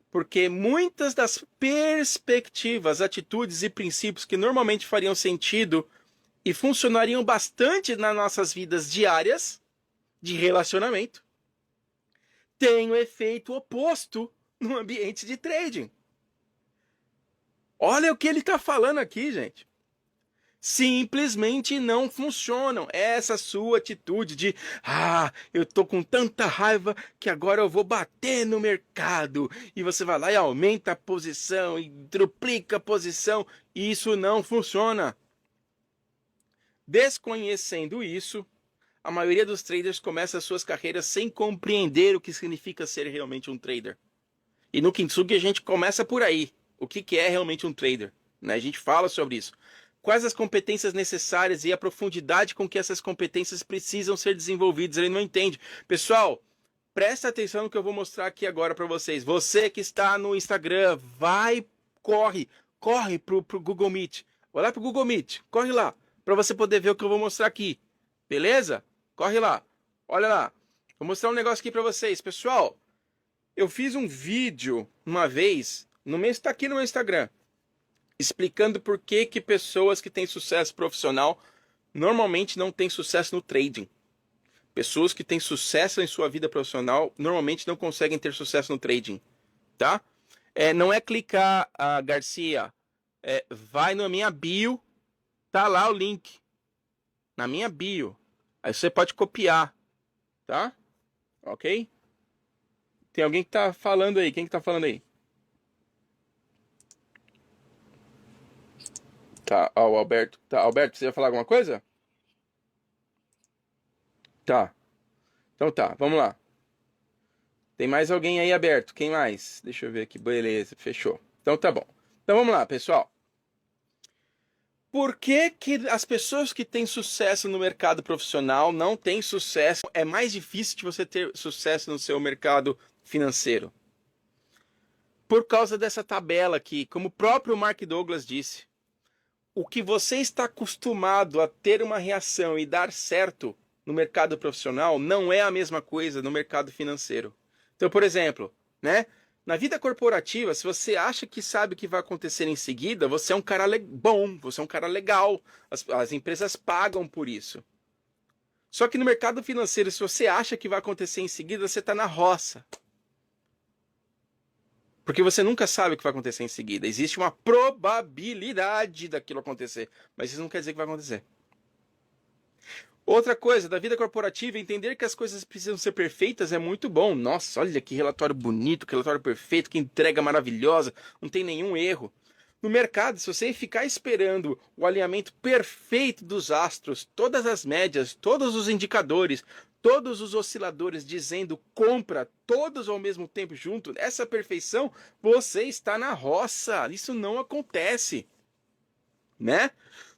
porque muitas das perspectivas, atitudes e princípios que normalmente fariam sentido e funcionariam bastante nas nossas vidas diárias de relacionamento têm o efeito oposto no ambiente de trading. Olha o que ele está falando aqui, gente. Simplesmente não funcionam. Essa sua atitude de eu tô com tanta raiva que agora eu vou bater no mercado, e você vai lá e aumenta a posição e duplica a posição, isso não funciona. Desconhecendo isso, a maioria dos traders começa as suas carreiras sem compreender o que significa ser realmente um trader. E no Kintsugi a gente começa por aí. O que é realmente um trader? Né? A gente fala sobre isso. Quais as competências necessárias e a profundidade com que essas competências precisam ser desenvolvidas. Ele não entende. Pessoal, presta atenção no que eu vou mostrar aqui agora para vocês. Você que está no Instagram, corre pro Google Meet. Vai lá pro Google Meet, corre lá, para você poder ver o que eu vou mostrar aqui. Beleza? Corre lá. Olha lá. Vou mostrar um negócio aqui para vocês. Pessoal, eu fiz um vídeo uma vez, está aqui no meu Instagram, explicando por que pessoas que têm sucesso profissional normalmente não têm sucesso no trading. Pessoas que têm sucesso em sua vida profissional normalmente não conseguem ter sucesso no trading, tá? Não é clicar, Garcia, vai na minha bio, tá lá o link, na minha bio. Aí você pode copiar, tá? Ok? Tem alguém que tá falando aí, quem que tá falando aí? Tá, o Alberto. Tá, Alberto, você ia falar alguma coisa? Tá. Então tá, vamos lá. Tem mais alguém aí aberto? Quem mais? Deixa eu ver aqui. Beleza, fechou. Então tá bom. Então vamos lá, pessoal. Por que as pessoas que têm sucesso no mercado profissional não têm sucesso? É mais difícil de você ter sucesso no seu mercado financeiro. Por causa dessa tabela aqui, como o próprio Mark Douglas disse. O que você está acostumado a ter uma reação e dar certo no mercado profissional não é a mesma coisa no mercado financeiro. Então, por exemplo, né? Na vida corporativa, se você acha que sabe o que vai acontecer em seguida, você é um cara bom, você é um cara legal. As empresas pagam por isso. Só que no mercado financeiro, se você acha que vai acontecer em seguida, você está na roça. Porque você nunca sabe o que vai acontecer em seguida. Existe uma probabilidade daquilo acontecer, mas isso não quer dizer que vai acontecer. Outra coisa, da vida corporativa, entender que as coisas precisam ser perfeitas é muito bom. Nossa, olha que relatório bonito, que relatório perfeito, que entrega maravilhosa, não tem nenhum erro. No mercado, se você ficar esperando o alinhamento perfeito dos astros, todas as médias, todos os indicadores, todos os osciladores dizendo compra, todos ao mesmo tempo junto, essa perfeição, você está na roça. Isso não acontece. né?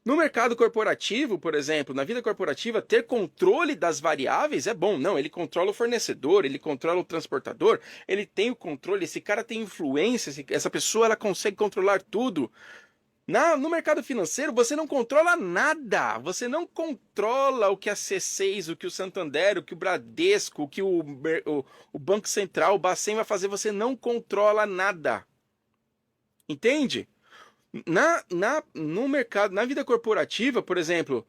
No mercado corporativo, por exemplo, na vida corporativa, ter controle das variáveis é bom. Não, ele controla o fornecedor, ele controla o transportador, ele tem o controle, esse cara tem influência, essa pessoa ela consegue controlar tudo. No mercado financeiro, você não controla nada. Você não controla o que a C6, o que o Santander, o que o Bradesco, o que o Banco Central, o Bacen vai fazer. Você não controla nada. Entende? No mercado, na vida corporativa, por exemplo,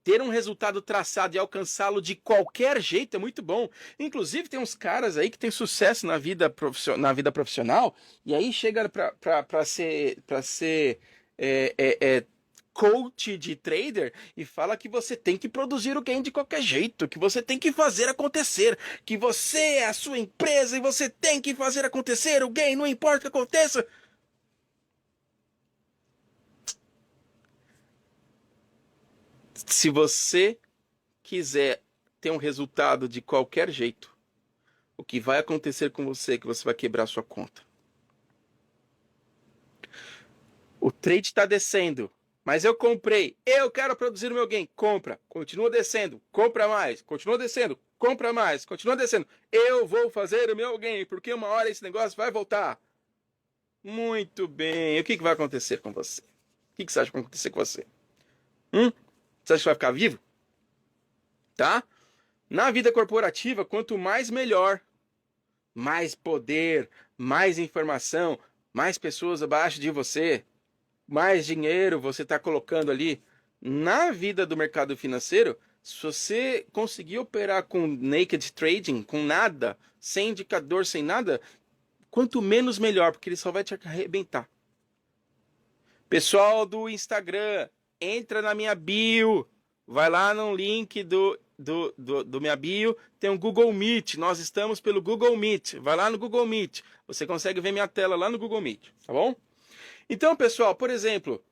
ter um resultado traçado e alcançá-lo de qualquer jeito é muito bom. Inclusive, tem uns caras aí que têm sucesso na vida profissional e aí chega para ser coach de trader e fala que você tem que produzir o gain de qualquer jeito, que você tem que fazer acontecer, que você é a sua empresa e você tem que fazer acontecer o gain, não importa o que aconteça. Se você quiser ter um resultado de qualquer jeito, o que vai acontecer com você é que você vai quebrar sua conta. O trade está descendo, mas eu comprei, eu quero produzir o meu gain. Compra, continua descendo, compra mais, continua descendo, compra mais, continua descendo. Eu vou fazer o meu gain, porque uma hora esse negócio vai voltar. Muito bem, o que vai acontecer com você? O que você acha que vai acontecer com você? Você acha que vai ficar vivo? Tá? Na vida corporativa, quanto mais melhor. Mais poder, mais informação, mais pessoas abaixo de você, mais dinheiro você está colocando ali. Na vida do mercado financeiro, se você conseguir operar com naked trading, com nada, sem indicador, sem nada, quanto menos melhor, porque ele só vai te arrebentar. Pessoal do Instagram, entra na minha bio, vai lá no link do minha bio, tem um Google Meet, nós estamos pelo Google Meet, vai lá no Google Meet, você consegue ver minha tela lá no Google Meet, tá bom? Então, pessoal, por exemplo,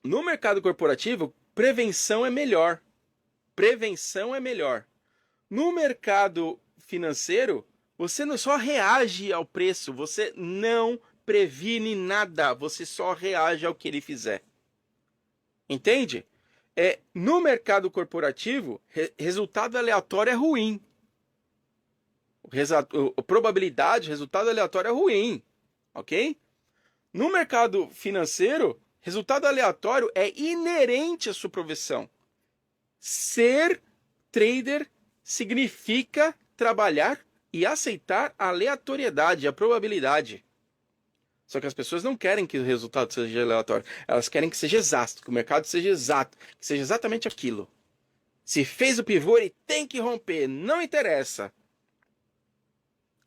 no mercado corporativo, prevenção é melhor. Prevenção é melhor. No mercado financeiro, você não só reage ao preço, você não previne nada, você só reage ao que ele fizer. Entende? No mercado corporativo, resultado aleatório é ruim. Probabilidade, resultado aleatório é ruim. Ok? No mercado financeiro, resultado aleatório é inerente à sua profissão. Ser trader significa trabalhar e aceitar a aleatoriedade, a probabilidade. Só que as pessoas não querem que o resultado seja aleatório. Elas querem que seja exato, que o mercado seja exato, que seja exatamente aquilo. Se fez o pivô, ele tem que romper, não interessa.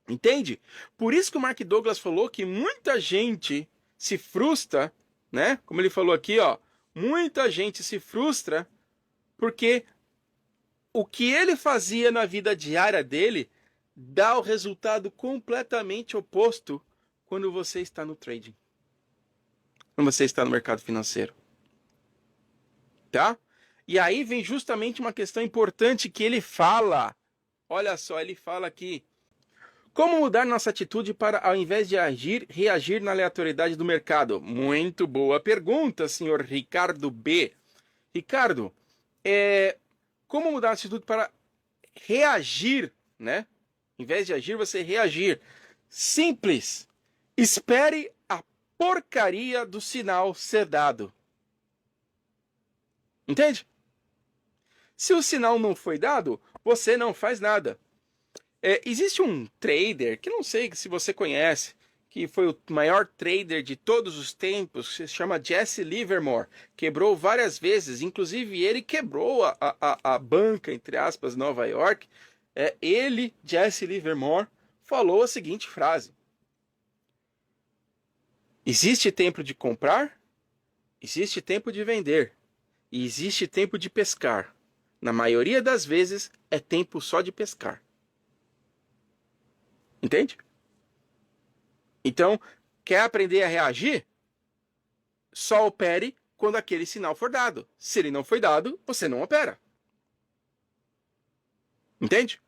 Entende? Por isso que o Mark Douglas falou que muita gente se frustra, né? Como ele falou aqui, ó, muita gente se frustra porque o que ele fazia na vida diária dele dá o resultado completamente oposto quando você está no trading. Quando você está no mercado financeiro. Tá? E aí vem justamente uma questão importante que ele fala. Olha só, ele fala aqui. Como mudar nossa atitude para, ao invés de agir, reagir na aleatoriedade do mercado? Muito boa pergunta, senhor Ricardo B. Ricardo, como mudar a atitude para reagir, né? Em vez de agir, você reagir. Simples. Espere a porcaria do sinal ser dado. Entende? Se o sinal não foi dado, você não faz nada. Existe um trader, que não sei se você conhece, que foi o maior trader de todos os tempos, se chama Jesse Livermore. Quebrou várias vezes, inclusive ele quebrou a banca, entre aspas, Nova York. Ele, Jesse Livermore, falou a seguinte frase. Existe tempo de comprar, existe tempo de vender, e existe tempo de pescar. Na maioria das vezes, é tempo só de pescar. Entende? Então, quer aprender a reagir? Só opere quando aquele sinal for dado. Se ele não foi dado, você não opera. Entende?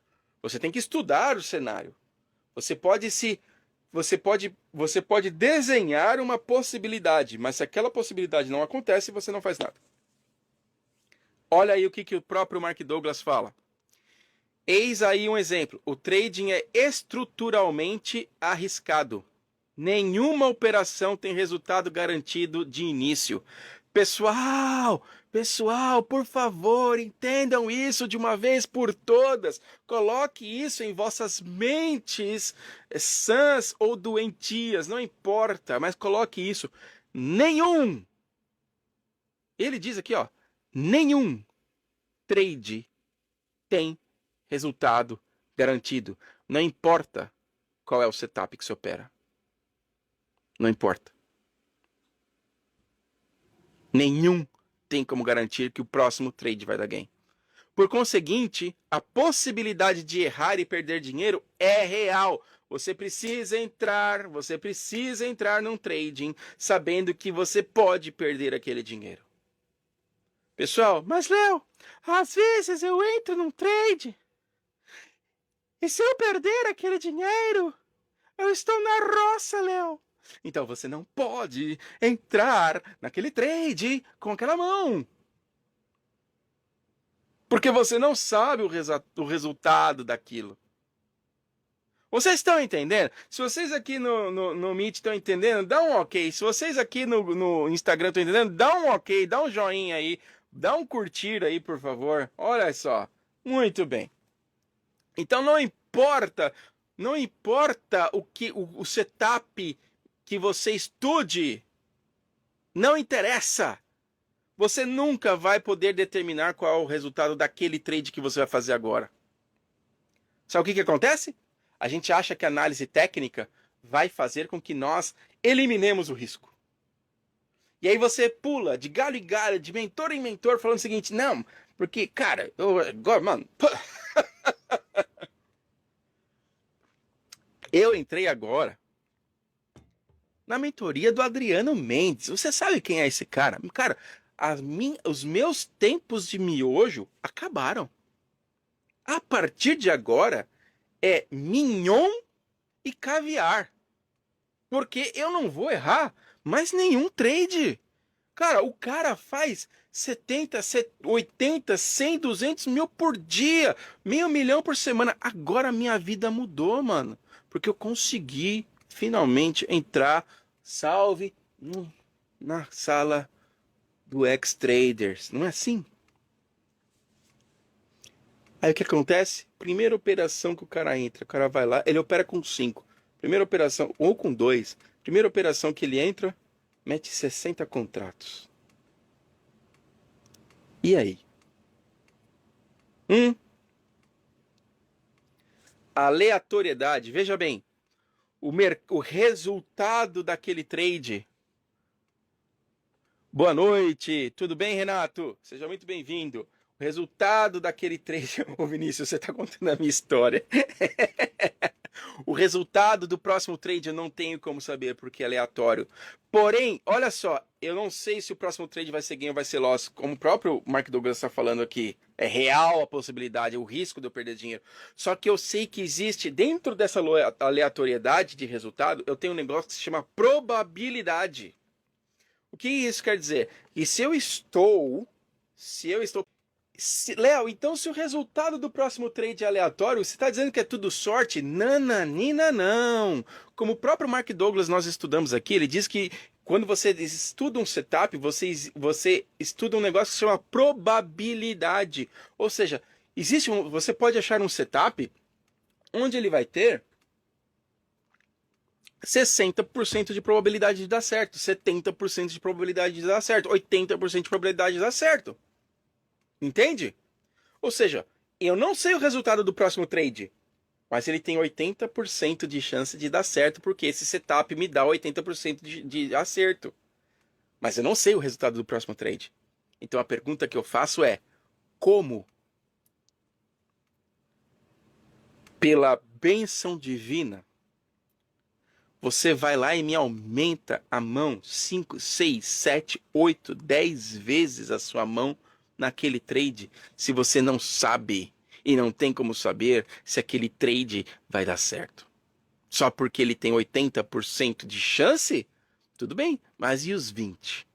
Você tem que estudar o cenário. Você pode se você pode desenhar uma possibilidade, mas se aquela possibilidade não acontece, você não faz nada. Olha aí o que o próprio Mark Douglas fala. Eis aí um exemplo. O trading é estruturalmente arriscado. Nenhuma operação tem resultado garantido de início. Pessoal, por favor, entendam isso de uma vez por todas. Coloque isso em vossas mentes sãs ou doentias, não importa, mas coloque isso. Ele diz aqui, ó, nenhum trade tem resultado garantido. Não importa qual é o setup que se opera. Não importa. Nenhum tem como garantir que o próximo trade vai dar gain. Por conseguinte, a possibilidade de errar e perder dinheiro é real. Você precisa entrar num trading sabendo que você pode perder aquele dinheiro. Pessoal, mas Léo, às vezes eu entro num trade e se eu perder aquele dinheiro, eu estou na roça, Léo. Então você não pode entrar naquele trade com aquela mão. Porque você não sabe o resultado daquilo. Vocês estão entendendo? Se vocês aqui no Meet estão entendendo, dá um ok. Se vocês aqui no Instagram estão entendendo, dá um ok, dá um joinha aí, dá um curtir aí, por favor. Olha só. Muito bem. Então não importa o setup que você estude, não interessa. Você nunca vai poder determinar qual é o resultado daquele trade que você vai fazer agora. Sabe o que acontece? A gente acha que a análise técnica vai fazer com que nós eliminemos o risco. E aí você pula de galho em galho, de mentor em mentor, falando o seguinte, não, porque, cara, mano, eu entrei agora na mentoria do Adriano Mendes. Você sabe quem é esse cara? Cara, os meus tempos de miojo acabaram. A partir de agora é mignon e caviar. Porque eu não vou errar mais nenhum trade. Cara, o cara faz 70, 80, 100, 200 mil por dia. Meio milhão por semana. Agora minha vida mudou, mano. Porque eu consegui finalmente entrar, salve, na sala do X-Traders. Não é assim? Aí o que acontece? Primeira operação que o cara entra, o cara vai lá, ele opera com 5. Primeira operação, ou com 2. Primeira operação que ele entra, mete 60 contratos. E aí? Aleatoriedade. Veja bem, o resultado daquele trade. Boa noite, tudo bem, Renato? Seja muito bem-vindo. O resultado daquele trade... Ô, Vinícius, você está contando a minha história. O resultado do próximo trade eu não tenho como saber, porque é aleatório. Porém, olha só, eu não sei se o próximo trade vai ser gain ou vai ser loss. Como o próprio Mark Douglas está falando aqui, é real a possibilidade, o risco de eu perder dinheiro. Só que eu sei que existe, dentro dessa aleatoriedade de resultado, eu tenho um negócio que se chama probabilidade. O que isso quer dizer? E se eu estou... Léo, então se o resultado do próximo trade é aleatório, você está dizendo que é tudo sorte? Nananina, não. Como o próprio Mark Douglas nós estudamos aqui, ele diz que quando você estuda um setup, você estuda um negócio que se chama probabilidade. Ou seja, você pode achar um setup onde ele vai ter 60% de probabilidade de dar certo, 70% de probabilidade de dar certo, 80% de probabilidade de dar certo. Entende? Ou seja, eu não sei o resultado do próximo trade, mas ele tem 80% de chance de dar certo, porque esse setup me dá 80% de acerto. Mas eu não sei o resultado do próximo trade. Então a pergunta que eu faço é: como? Pela bênção divina, você vai lá e me aumenta a mão 5, 6, 7, 8, 10 vezes a sua mão naquele trade, se você não sabe e não tem como saber se aquele trade vai dar certo. só porque ele tem 80% de chance? Tudo bem, mas e os 20?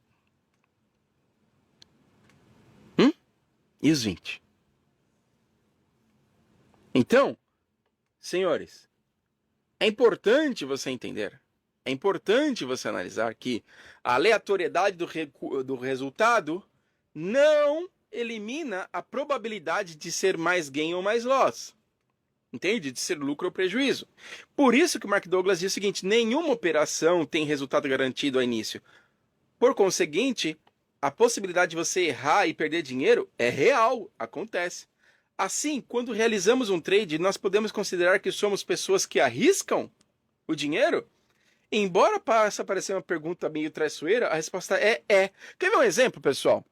E os 20? Então, senhores, é importante você entender, é importante você analisar que a aleatoriedade do resultado não elimina a probabilidade de ser mais gain ou mais loss. Entende? De ser lucro ou prejuízo. Por isso que o Mark Douglas diz o seguinte: nenhuma operação tem resultado garantido ao início. Por conseguinte, a possibilidade de você errar e perder dinheiro é real, acontece. Assim, quando realizamos um trade, nós podemos considerar que somos pessoas que arriscam o dinheiro? Embora possa parecer uma pergunta meio traiçoeira, a resposta é. Quer ver um exemplo, pessoal?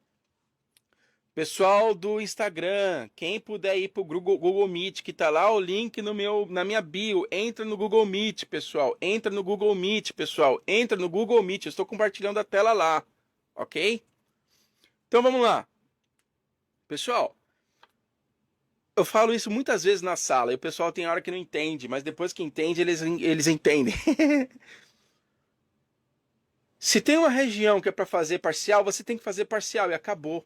Pessoal do Instagram, quem puder ir para o Google Meet, que tá lá o link na minha bio, entra no Google Meet, pessoal. Entra no Google Meet, pessoal. Entra no Google Meet. Eu estou compartilhando a tela lá, ok? Então vamos lá. Pessoal, eu falo isso muitas vezes na sala e o pessoal tem hora que não entende, mas depois que entende, eles entendem. Se tem uma região que é para fazer parcial, você tem que fazer parcial e acabou.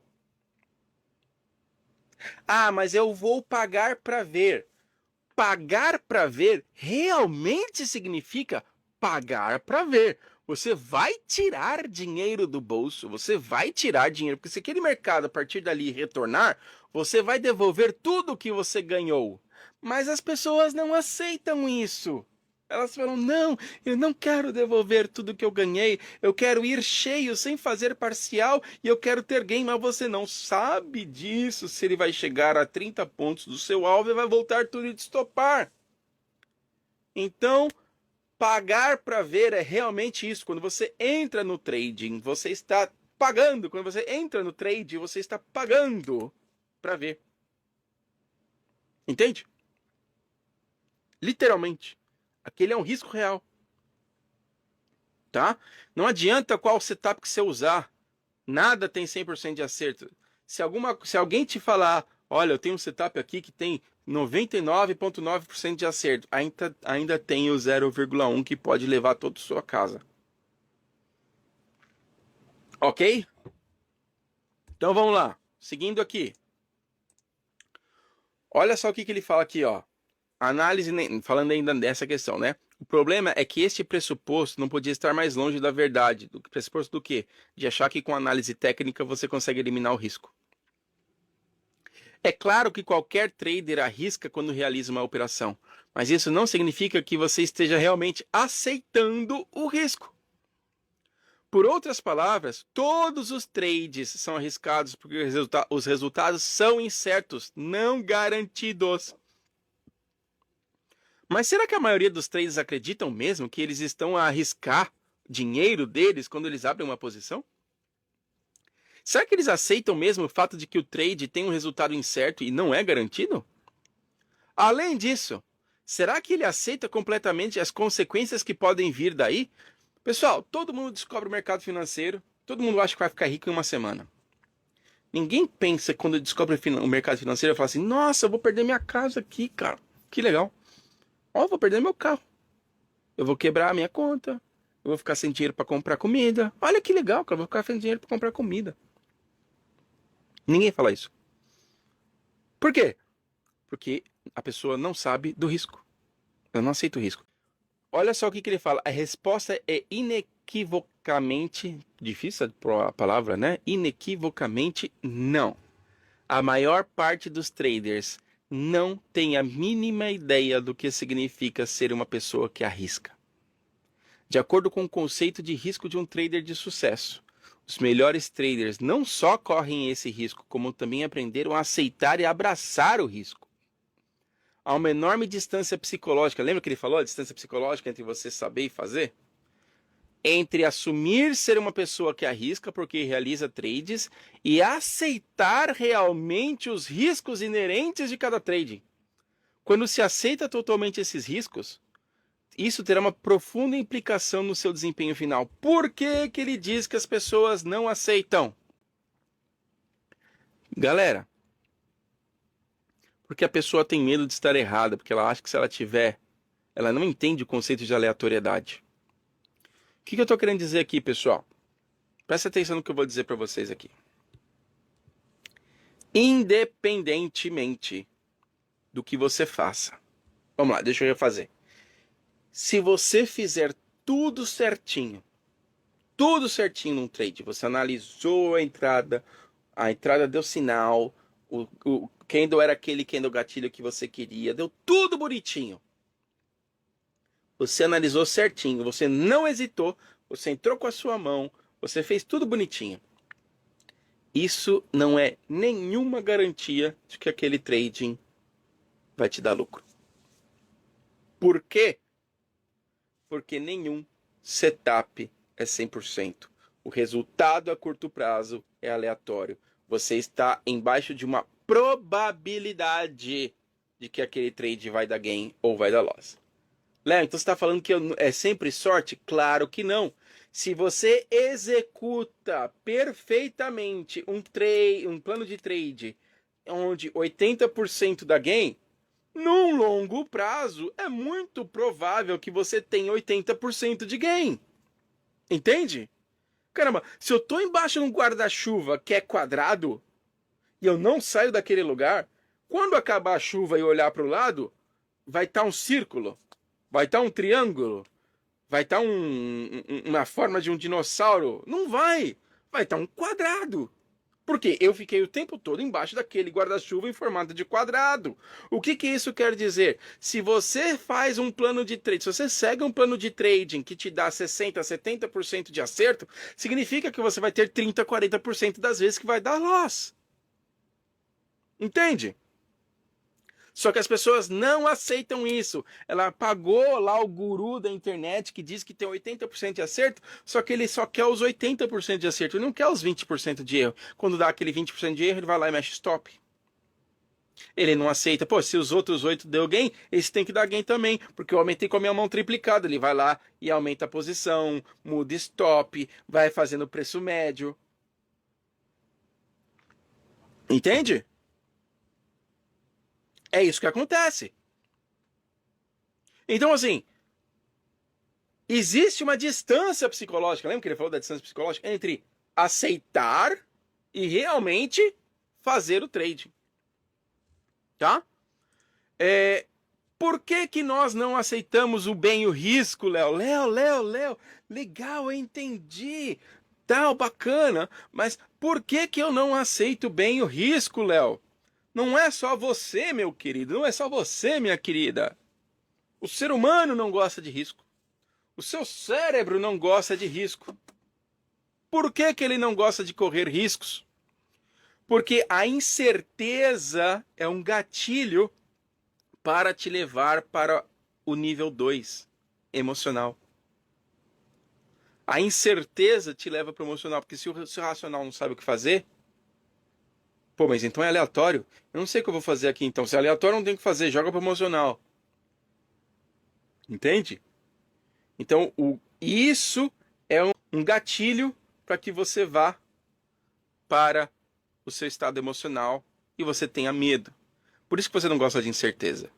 Ah, mas eu vou pagar para ver. Pagar para ver realmente significa pagar para ver. Você vai tirar dinheiro do bolso, você vai tirar dinheiro, porque se aquele mercado a partir dali retornar, você vai devolver tudo que você ganhou. Mas as pessoas não aceitam isso. Elas falam: não, eu não quero devolver tudo que eu ganhei, eu quero ir cheio sem fazer parcial e eu quero ter gain, mas você não sabe disso, se ele vai chegar a 30 pontos do seu alvo e vai voltar tudo e te estopar. Então, pagar para ver é realmente isso. Quando você entra no trading, você está pagando. Quando você entra no trade, você está pagando para ver. Entende? Literalmente. Aquele é um risco real. Tá? Não adianta qual setup que você usar. Nada tem 100% de acerto. Se alguém te falar: olha, eu tenho um setup aqui que tem 99,9% de acerto, ainda tem o 0,1 que pode levar toda a sua casa. Ok? Então vamos lá. Seguindo aqui. Olha só o que ele fala aqui, ó. Análise, falando ainda dessa questão, né? O problema é que este pressuposto não podia estar mais longe da verdade. Do pressuposto do quê? De achar que com análise técnica você consegue eliminar o risco. É claro que qualquer trader arrisca quando realiza uma operação, mas isso não significa que você esteja realmente aceitando o risco. Por outras palavras, todos os trades são arriscados porque os resultados são incertos, não garantidos. Mas será que a maioria dos traders acreditam mesmo que eles estão a arriscar dinheiro deles quando eles abrem uma posição? Será que eles aceitam mesmo o fato de que o trade tem um resultado incerto e não é garantido? Além disso, será que ele aceita completamente as consequências que podem vir daí? Pessoal, todo mundo descobre o mercado financeiro, todo mundo acha que vai ficar rico em uma semana. Ninguém pensa quando descobre o mercado financeiro e fala assim: nossa, eu vou perder minha casa aqui, cara. Que legal. Ó, eu vou perder meu carro. Eu vou quebrar a minha conta. Eu vou ficar sem dinheiro para comprar comida. Olha que legal, cara. Eu vou ficar sem dinheiro para comprar comida. Ninguém fala isso. Por quê? Porque a pessoa não sabe do risco. Eu não aceito o risco. Olha só o que ele fala. A resposta é inequivocamente... Difícil a palavra, né? Inequivocamente não. A maior parte dos traders não tem a mínima ideia do que significa ser uma pessoa que arrisca. De acordo com o conceito de risco de um trader de sucesso, os melhores traders não só correm esse risco, como também aprenderam a aceitar e abraçar o risco. Há uma enorme distância psicológica, lembra que ele falou, a distância psicológica entre você saber e fazer? Entre assumir ser uma pessoa que arrisca porque realiza trades e aceitar realmente os riscos inerentes de cada trade. Quando se aceita totalmente esses riscos, isso terá uma profunda implicação no seu desempenho final. Por que que ele diz que as pessoas não aceitam? Galera, porque a pessoa tem medo de estar errada, porque ela acha que se ela tiver Ela não entende o conceito de aleatoriedade. O que eu estou querendo dizer aqui, pessoal? Presta atenção no que eu vou dizer para vocês aqui. Independentemente do que você faça. Vamos lá, deixa eu refazer. Se você fizer tudo certinho num trade, você analisou a entrada deu sinal, o candle era aquele candle gatilho que você queria, deu tudo bonitinho. Você analisou certinho, você não hesitou, você entrou com a sua mão, você fez tudo bonitinho. Isso não é nenhuma garantia de que aquele trading vai te dar lucro. Por quê? Porque nenhum setup é 100%. O resultado a curto prazo é aleatório. Você está embaixo de uma probabilidade de que aquele trade vai dar gain ou vai dar loss. Léo, então você está falando que é sempre sorte? Claro que não. Se você executa perfeitamente um plano de trade onde 80% dá gain, num longo prazo é muito provável que você tenha 80% de gain. Entende? Caramba, se eu tô embaixo de um guarda-chuva que é quadrado e eu não saio daquele lugar, quando acabar a chuva e olhar para o lado, vai estar um círculo, vai estar um triângulo, vai estar uma forma de um dinossauro. Não vai. Vai estar um quadrado. Porque eu fiquei o tempo todo embaixo daquele guarda-chuva em formato de quadrado. O que isso quer dizer? Se você faz um plano de trade, se você segue um plano de trading que te dá 60%, 70% de acerto, significa que você vai ter 30%, 40% das vezes que vai dar loss. Entende? Só que as pessoas não aceitam isso. Ela pagou lá o guru da internet que diz que tem 80% de acerto, só que ele só quer os 80% de acerto, ele não quer os 20% de erro. Quando dá aquele 20% de erro, ele vai lá e mexe stop. Ele não aceita, pô, se os outros 8 deu gain, esse tem que dar gain também, porque eu aumentei com a minha mão triplicada. Ele vai lá e aumenta a posição, muda stop, vai fazendo preço médio. Entende? É isso que acontece. Então, assim, existe uma distância psicológica, lembra que ele falou da distância psicológica? Entre aceitar e realmente fazer o trade. Tá? Por que nós não aceitamos o bem e o risco, Léo? Léo, legal, eu entendi. Tal, bacana, mas por que eu não aceito bem o risco, Léo? Não é só você, meu querido, não é só você, minha querida. O ser humano não gosta de risco. O seu cérebro não gosta de risco. Por que ele não gosta de correr riscos? Porque a incerteza é um gatilho para te levar para o nível 2, emocional. A incerteza te leva para o emocional, porque se o seu racional não sabe o que fazer, pô, mas então é aleatório. Eu não sei o que eu vou fazer aqui então. Se é aleatório, não tem o que fazer, joga para o emocional. Entende? Então, isso é um gatilho para que você vá para o seu estado emocional e você tenha medo. Por isso que você não gosta de incerteza.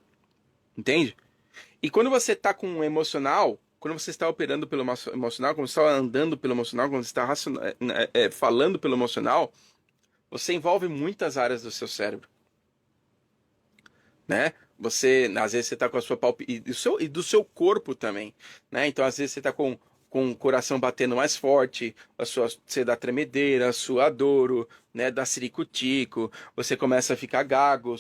Entende? E quando você está com um emocional, quando você está operando pelo emocional, quando você está andando pelo emocional, quando você está falando pelo emocional, você envolve muitas áreas do seu cérebro. Né? Às vezes você está com a sua palpitação e do seu corpo também, né? Então às vezes você está com o coração batendo mais forte, você dá tremedeira, suadouro, né? Dá ciricutico, você começa a ficar gago,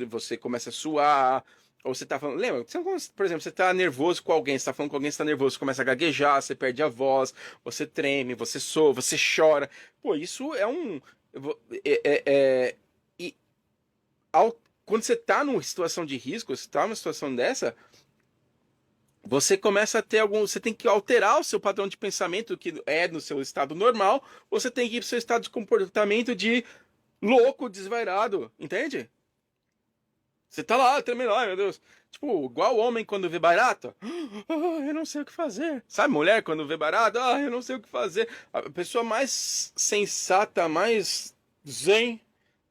você começa a suar, ou você está falando, lembra? Por exemplo, você está nervoso com alguém, você está falando com alguém, você está nervoso, você começa a gaguejar, você perde a voz, você treme, você soa, você chora. Pô, isso é um quando você está numa situação de risco, você está numa situação dessa, você começa a ter você tem que alterar o seu padrão de pensamento, que é no seu estado normal, você tem que ir para o seu estado de comportamento de louco, desvairado, entende? Você tá lá tremendo, ai meu Deus, tipo, igual o homem quando vê barata, eu não sei o que fazer. Sabe, mulher quando vê barata, eu não sei o que fazer. A pessoa mais sensata, mais zen,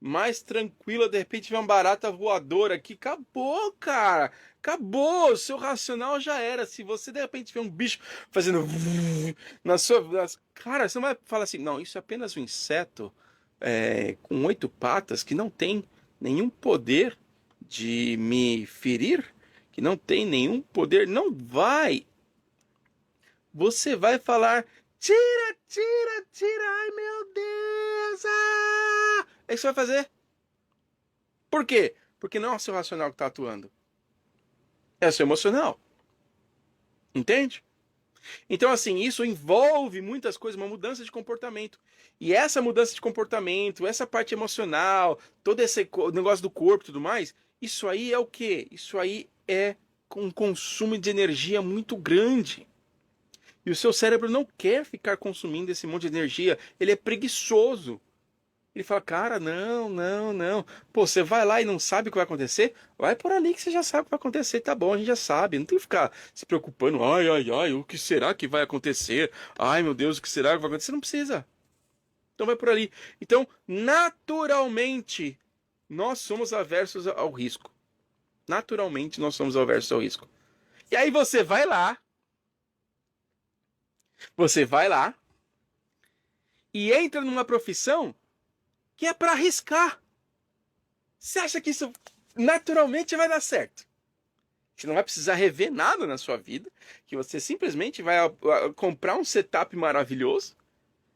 mais tranquila, de repente vê uma barata voadora aqui, acabou, cara. Acabou, o seu racional já era. Se você de repente vê um bicho fazendo na sua. Cara, você não vai falar assim, não, isso é apenas um inseto com 8 patas que não tem nenhum poder de me ferir, que não tem nenhum poder. Não vai. Você vai falar, tira, tira, tira, ai meu Deus! Ah! É isso que você vai fazer. Por quê? Porque não é o seu racional que está atuando. É o seu emocional. Entende? Então, assim, isso envolve muitas coisas, uma mudança de comportamento. E essa mudança de comportamento, essa parte emocional, todo esse negócio do corpo e tudo mais, isso aí é o quê? Isso aí é um consumo de energia muito grande. E o seu cérebro não quer ficar consumindo esse monte de energia. Ele é preguiçoso. Ele fala, cara, não, não, não. Pô, você vai lá e não sabe o que vai acontecer? Vai por ali que você já sabe o que vai acontecer. Tá bom, a gente já sabe. Não tem que ficar se preocupando. Ai, ai, ai, o que será que vai acontecer? Ai, meu Deus, o que será que vai acontecer? Não precisa. Então vai por ali. Então, naturalmente, nós somos aversos ao risco. Naturalmente, nós somos aversos ao risco. E aí você vai lá e entra numa profissão que é para arriscar. Você acha que isso naturalmente vai dar certo? Você não vai precisar rever nada na sua vida, que você simplesmente vai comprar um setup maravilhoso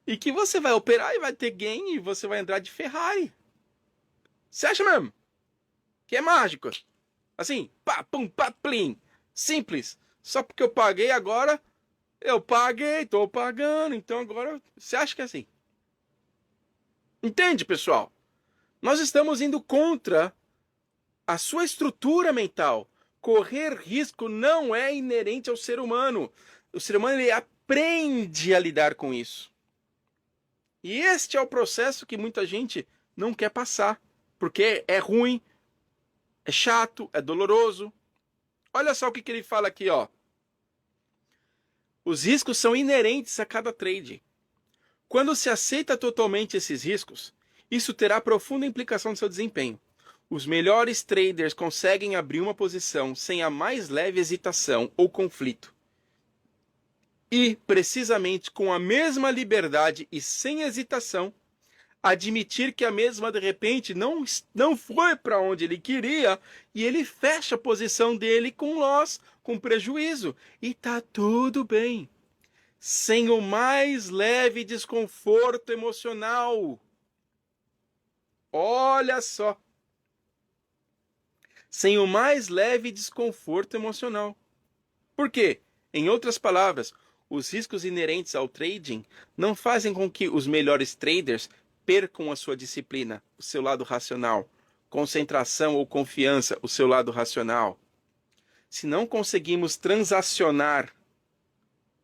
e que você vai operar e vai ter gain e você vai andar de Ferrari. Você acha mesmo que é mágico? Assim, pá, pum, pá, plim. Simples. Só porque eu paguei agora, eu paguei, tô pagando, então agora você acha que é assim? Entende, pessoal? Nós estamos indo contra a sua estrutura mental. Correr risco não é inerente ao ser humano. O ser humano ele aprende a lidar com isso. E este é o processo que muita gente não quer passar, porque é ruim, é chato, é doloroso. Olha só o que ele fala aqui, ó. Os riscos são inerentes a cada trade. Quando se aceita totalmente esses riscos, isso terá profunda implicação no seu desempenho. Os melhores traders conseguem abrir uma posição sem a mais leve hesitação ou conflito. E, precisamente com a mesma liberdade e sem hesitação, admitir que a mesma de repente não foi para onde ele queria e ele fecha a posição dele com loss, com prejuízo. E tá tudo bem. Sem o mais leve desconforto emocional. Olha só. Sem o mais leve desconforto emocional. Por quê? Em outras palavras, os riscos inerentes ao trading não fazem com que os melhores traders percam a sua disciplina, o seu lado racional, concentração ou confiança, o seu lado racional. Se não conseguimos transacionar,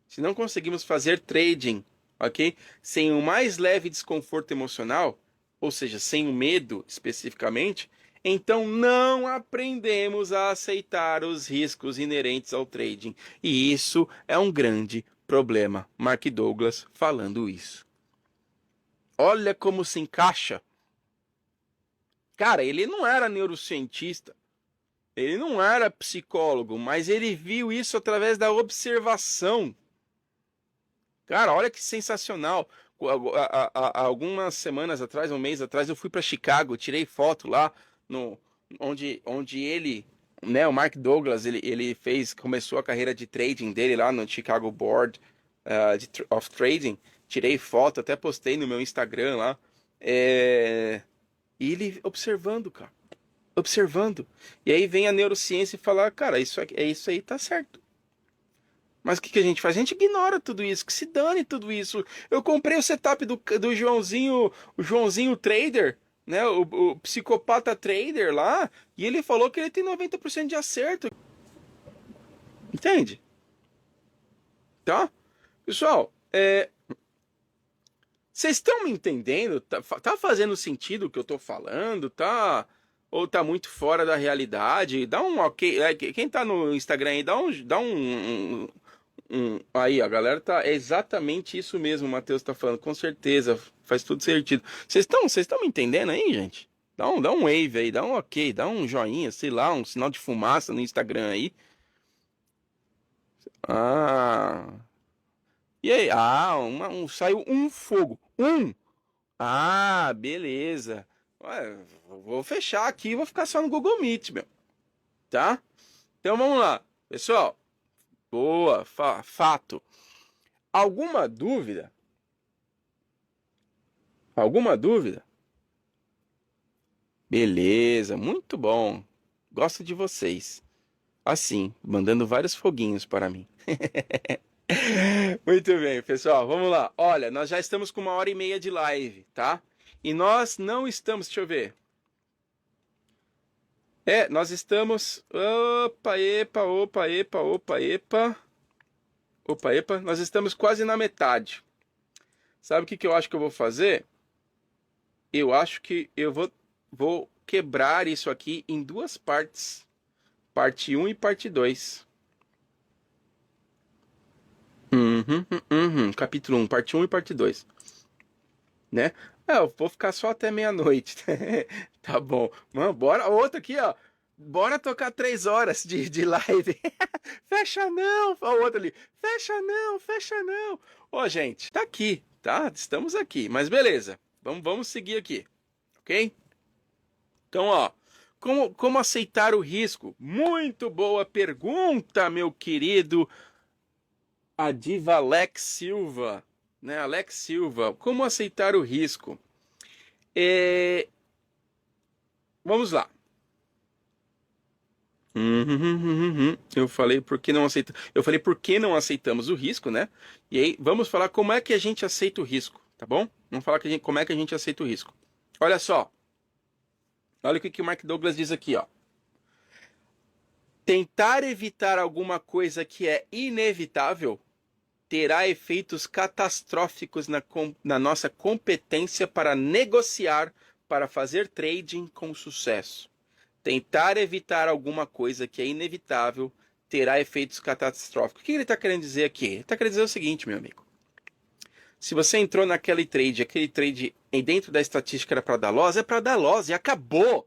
se não conseguimos fazer trading, ok? Sem o mais leve desconforto emocional, ou seja, sem o medo especificamente, então não aprendemos a aceitar os riscos inerentes ao trading. E isso é um grande problema. Mark Douglas falando isso. Olha como se encaixa. Cara, ele não era neurocientista, ele não era psicólogo, mas ele viu isso através da observação. Cara, olha que sensacional. Algumas semanas atrás, um mês atrás, eu fui para Chicago, tirei foto lá no onde ele, né, o Mark Douglas, ele começou a carreira de trading dele lá no Chicago Board of Trading. Tirei foto, até postei no meu Instagram lá. E ele observando, cara. Observando. E aí vem a neurociência e fala, cara, isso aí tá certo. Mas o que a gente faz? A gente ignora tudo isso, que se dane tudo isso. Eu comprei o setup do Joãozinho, o Joãozinho Trader, né? O psicopata trader lá, e ele falou que ele tem 90% de acerto. Entende? Tá? Pessoal, vocês estão me entendendo? Tá fazendo sentido o que eu tô falando? Tá? Ou tá muito fora da realidade? Dá um ok. Quem tá no Instagram aí, aí, a galera tá. É exatamente isso mesmo, o Matheus tá falando, com certeza. Faz tudo sentido. Vocês estão me entendendo aí, gente? Dá um wave aí, dá um ok, dá um joinha, sei lá, um sinal de fumaça no Instagram aí. Ah. E aí? Ah, saiu um fogo. Um! Ah, beleza. Ué, vou fechar aqui e vou ficar só no Google Meet, meu. Tá? Então vamos lá. Pessoal, boa, fato. Alguma dúvida? Alguma dúvida? Beleza, muito bom. Gosto de vocês. Assim, mandando vários foguinhos para mim. Muito bem, pessoal, vamos lá. Olha, nós já estamos com 1h30 de live, tá? E nós não estamos, deixa eu ver. Nós estamos. Opa, epa, opa, epa, opa, epa. Opa, epa, nós estamos quase na metade. Sabe o que eu acho que eu vou fazer? Eu acho que eu vou quebrar isso aqui em duas partes. Parte um e parte 2. Capítulo um, parte um e parte 2, né? Eu vou ficar só até meia-noite. Tá bom. Mano, bora. Outra aqui, ó. Bora tocar 3 horas de live. Fecha não. Ó, o outro ali. Fecha não, fecha não. Ó, gente, tá aqui, tá? Estamos aqui. Mas beleza. Vamos seguir aqui. Ok? Então, ó. Como aceitar o risco? Muito boa pergunta, meu querido a diva Alex Silva, né? Alex Silva, como aceitar o risco? Vamos lá. Eu falei por que não aceita. Eu falei por que não aceitamos o risco, né? E aí vamos falar como é que a gente aceita o risco, tá bom? Vamos falar como é que a gente aceita o risco. Olha só. Olha o que o Mark Douglas diz aqui, ó. Tentar evitar alguma coisa que é inevitável terá efeitos catastróficos na nossa competência para negociar, para fazer trading com sucesso. Tentar evitar alguma coisa que é inevitável terá efeitos catastróficos. O que ele está querendo dizer aqui? Ele está querendo dizer o seguinte, meu amigo. Se você entrou aquele trade dentro da estatística era para dar loss, é para dar loss e acabou.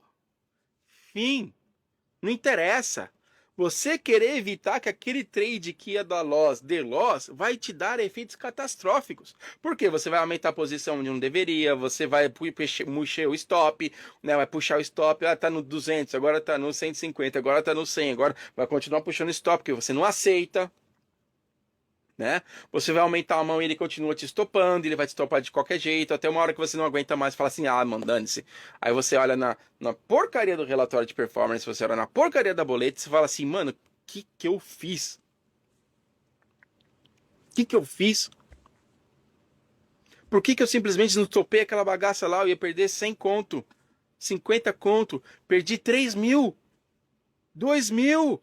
Fim. Não interessa. Você querer evitar que aquele trade que ia dar loss dê loss vai te dar efeitos catastróficos. Porque você vai aumentar a posição onde não deveria, você vai mexer o stop, né? Vai puxar o stop, tá no 200, agora tá no 150, agora tá no 100, agora vai continuar puxando o stop, porque você não aceita. Né? Você vai aumentar a mão e ele continua te estopando, ele vai te estopar de qualquer jeito, até uma hora que você não aguenta mais, fala assim, ah, mano, dane-se. Aí você olha na porcaria do relatório de performance, você olha na porcaria da boleta, você fala assim, mano, o que eu fiz? O que eu fiz? Por que eu simplesmente não topei aquela bagaça lá, eu ia perder 100 conto, 50 conto, perdi 3 mil, 2 mil.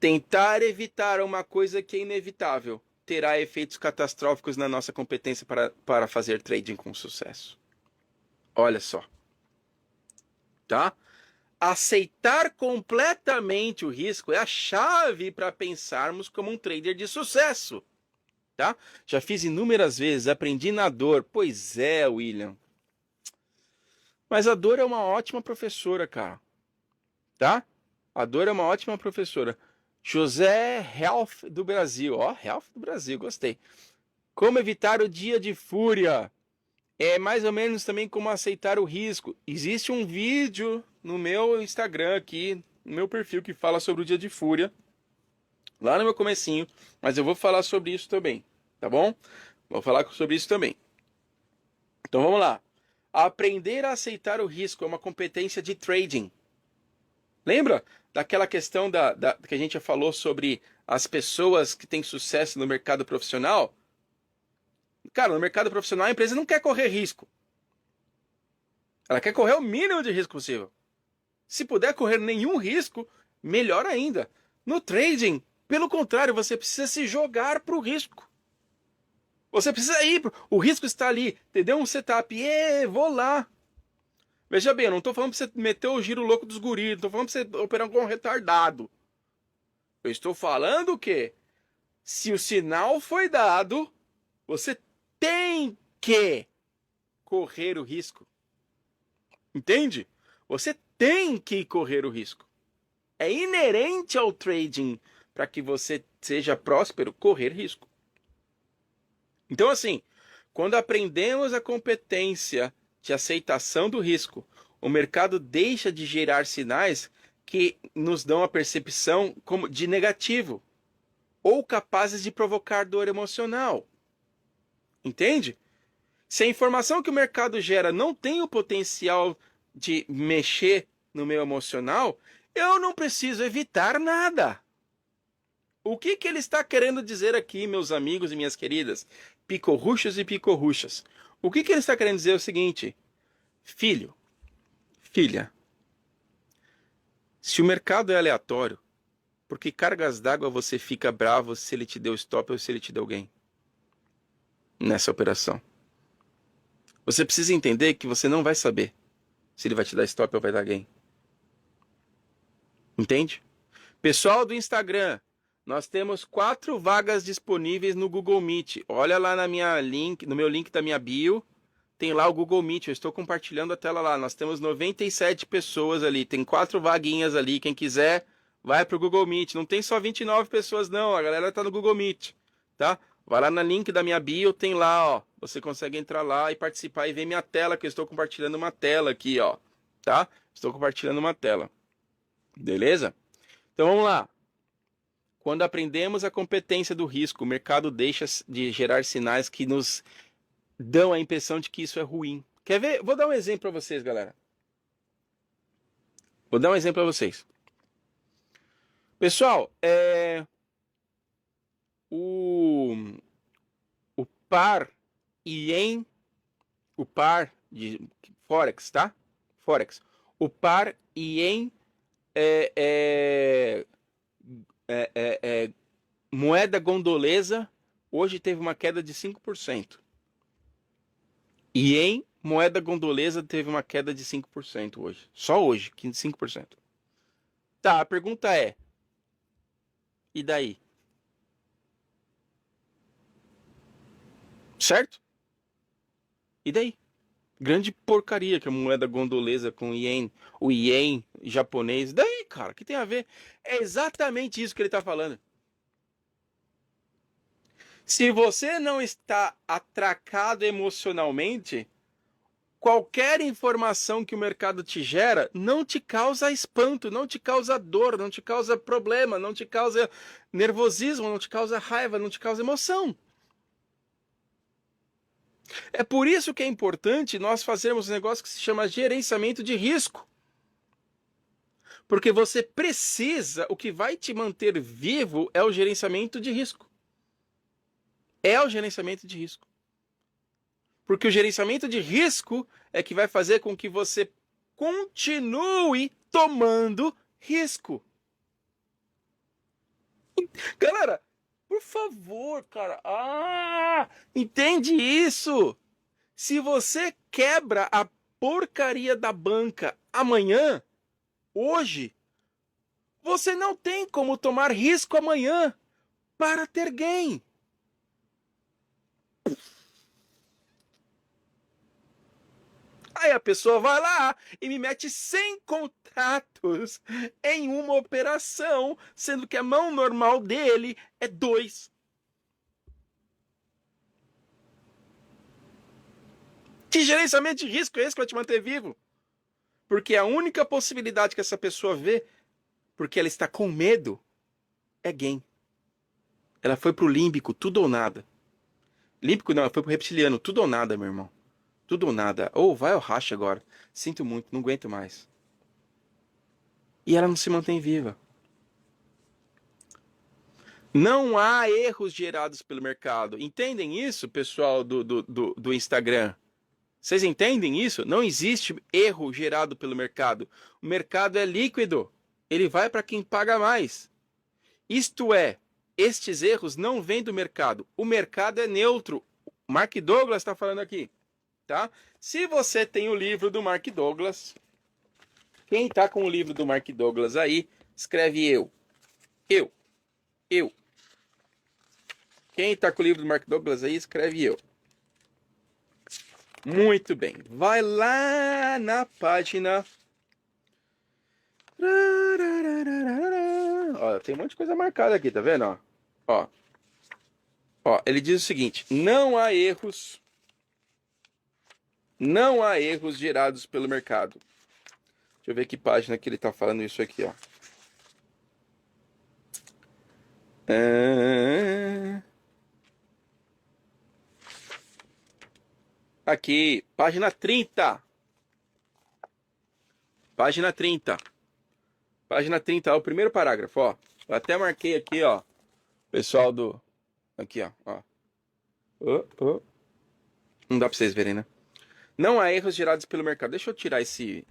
Tentar evitar uma coisa que é inevitável terá efeitos catastróficos na nossa competência para fazer trading com sucesso. Olha só. Tá? Aceitar completamente o risco é a chave para pensarmos como um trader de sucesso. Tá? Já fiz inúmeras vezes, aprendi na dor. Pois é, William. Mas a dor é uma ótima professora, cara. Tá? A dor é uma ótima professora. José Health do Brasil. Ó, Health do Brasil, gostei. Como evitar o dia de fúria? É mais ou menos também como aceitar o risco. Existe um vídeo no meu Instagram aqui, no meu perfil, que fala sobre o dia de fúria. Lá no meu comecinho. Mas eu vou falar sobre isso também. Tá bom? Vou falar sobre isso também. Então vamos lá. Aprender a aceitar o risco é uma competência de trading. Lembra daquela questão que a gente já falou sobre as pessoas que têm sucesso no mercado profissional? Cara, no mercado profissional a empresa não quer correr risco. Ela quer correr o mínimo de risco possível. Se puder correr nenhum risco, melhor ainda. No trading, pelo contrário, você precisa se jogar para o risco. Você precisa ir. O risco está ali. Te deu um setup. Vou lá. Veja bem, eu não estou falando para você meter o giro louco dos guris, não estou falando para você operar com um retardado. Eu estou falando que se o sinal foi dado, você tem que correr o risco. Entende? Você tem que correr o risco. É inerente ao trading para que você seja próspero correr risco. Então, assim, quando aprendemos a competência de aceitação do risco, o mercado deixa de gerar sinais que nos dão a percepção como de negativo ou capazes de provocar dor emocional. Entende? Se a informação que o mercado gera não tem o potencial de mexer no meu emocional, eu não preciso evitar nada. O que ele está querendo dizer aqui, meus amigos e minhas queridas, picorruchas e picorruchas? O que ele está querendo dizer é o seguinte: filho, filha, se o mercado é aleatório, por que cargas d'água você fica bravo se ele te deu stop ou se ele te deu gain nessa operação? Você precisa entender que você não vai saber se ele vai te dar stop ou vai dar gain. Entende? Pessoal do Instagram, nós temos 4 vagas disponíveis no Google Meet. Olha lá no meu link da minha bio, tem lá o Google Meet. Eu estou compartilhando a tela lá. Nós temos 97 pessoas ali, tem 4 vaguinhas ali. Quem quiser, vai pro Google Meet. Não tem só 29 pessoas não, a galera tá no Google Meet, tá? Vai lá no link da minha bio, tem lá, ó. Você consegue entrar lá e participar e ver minha tela, que eu estou compartilhando uma tela aqui, ó, tá? Estou compartilhando uma tela. Beleza? Então vamos lá. Quando aprendemos a competência do risco, o mercado deixa de gerar sinais que nos dão a impressão de que isso é ruim. Quer ver? Vou dar um exemplo para vocês, galera. Vou dar um exemplo para vocês. Pessoal, o par ien, o par de Forex, tá? Forex. O par ien é moeda gondolesa, hoje teve uma queda de 5%. Ien, moeda gondolesa, teve uma queda de 5% hoje. Só hoje, 5%. Tá, a pergunta é: e daí? Certo? E daí? Grande porcaria que a moeda gondolesa com ien, o ien japonês. Daí, cara, o que tem a ver? É exatamente isso que ele tá falando. Se você não está atracado emocionalmente, qualquer informação que o mercado te gera não te causa espanto, não te causa dor, não te causa problema, não te causa nervosismo, não te causa raiva, não te causa emoção. É por isso que é importante nós fazermos um negócio que se chama gerenciamento de risco. Porque você precisa, o que vai te manter vivo é o gerenciamento de risco. É o gerenciamento de risco. Porque o gerenciamento de risco é que vai fazer com que você continue tomando risco. Galera, por favor, cara. Entende isso? Se você quebra a porcaria da banca amanhã, hoje, você não tem como tomar risco amanhã para ter gain. Aí a pessoa vai lá e me mete 100 contratos em uma operação, sendo que a mão normal dele é 2. Que gerenciamento de risco é esse que vai te manter vivo? Porque a única possibilidade que essa pessoa vê, porque ela está com medo, é gain. Ela foi pro límbico, tudo ou nada. Límbico não, ela foi pro reptiliano, tudo ou nada, meu irmão. Tudo ou nada. Ou vai ou racha agora. Sinto muito, não aguento mais. E ela não se mantém viva. Não há erros gerados pelo mercado. Entendem isso, pessoal do Instagram? Vocês entendem isso? Não existe erro gerado pelo mercado. O mercado é líquido. Ele vai para quem paga mais. Isto é, estes erros não vêm do mercado. O mercado é neutro. Mark Douglas está falando aqui. Tá? Se você tem o livro do Mark Douglas, quem está com o livro do Mark Douglas aí, escreve eu. Eu. Quem está com o livro do Mark Douglas aí, escreve eu. Muito bem. Vai lá na página. Ó, tem um monte de coisa marcada aqui, tá vendo? Ó, ó, ele diz o seguinte: não há erros gerados pelo mercado. Deixa eu ver que página que ele tá falando isso aqui, ó. Aqui, página 30. Página 30. Página 30, ó, o primeiro parágrafo, ó. Eu até marquei aqui, ó. Pessoal do... Aqui, ó. Não dá pra vocês verem, né? Não há erros gerados pelo mercado. Deixa eu tirar esse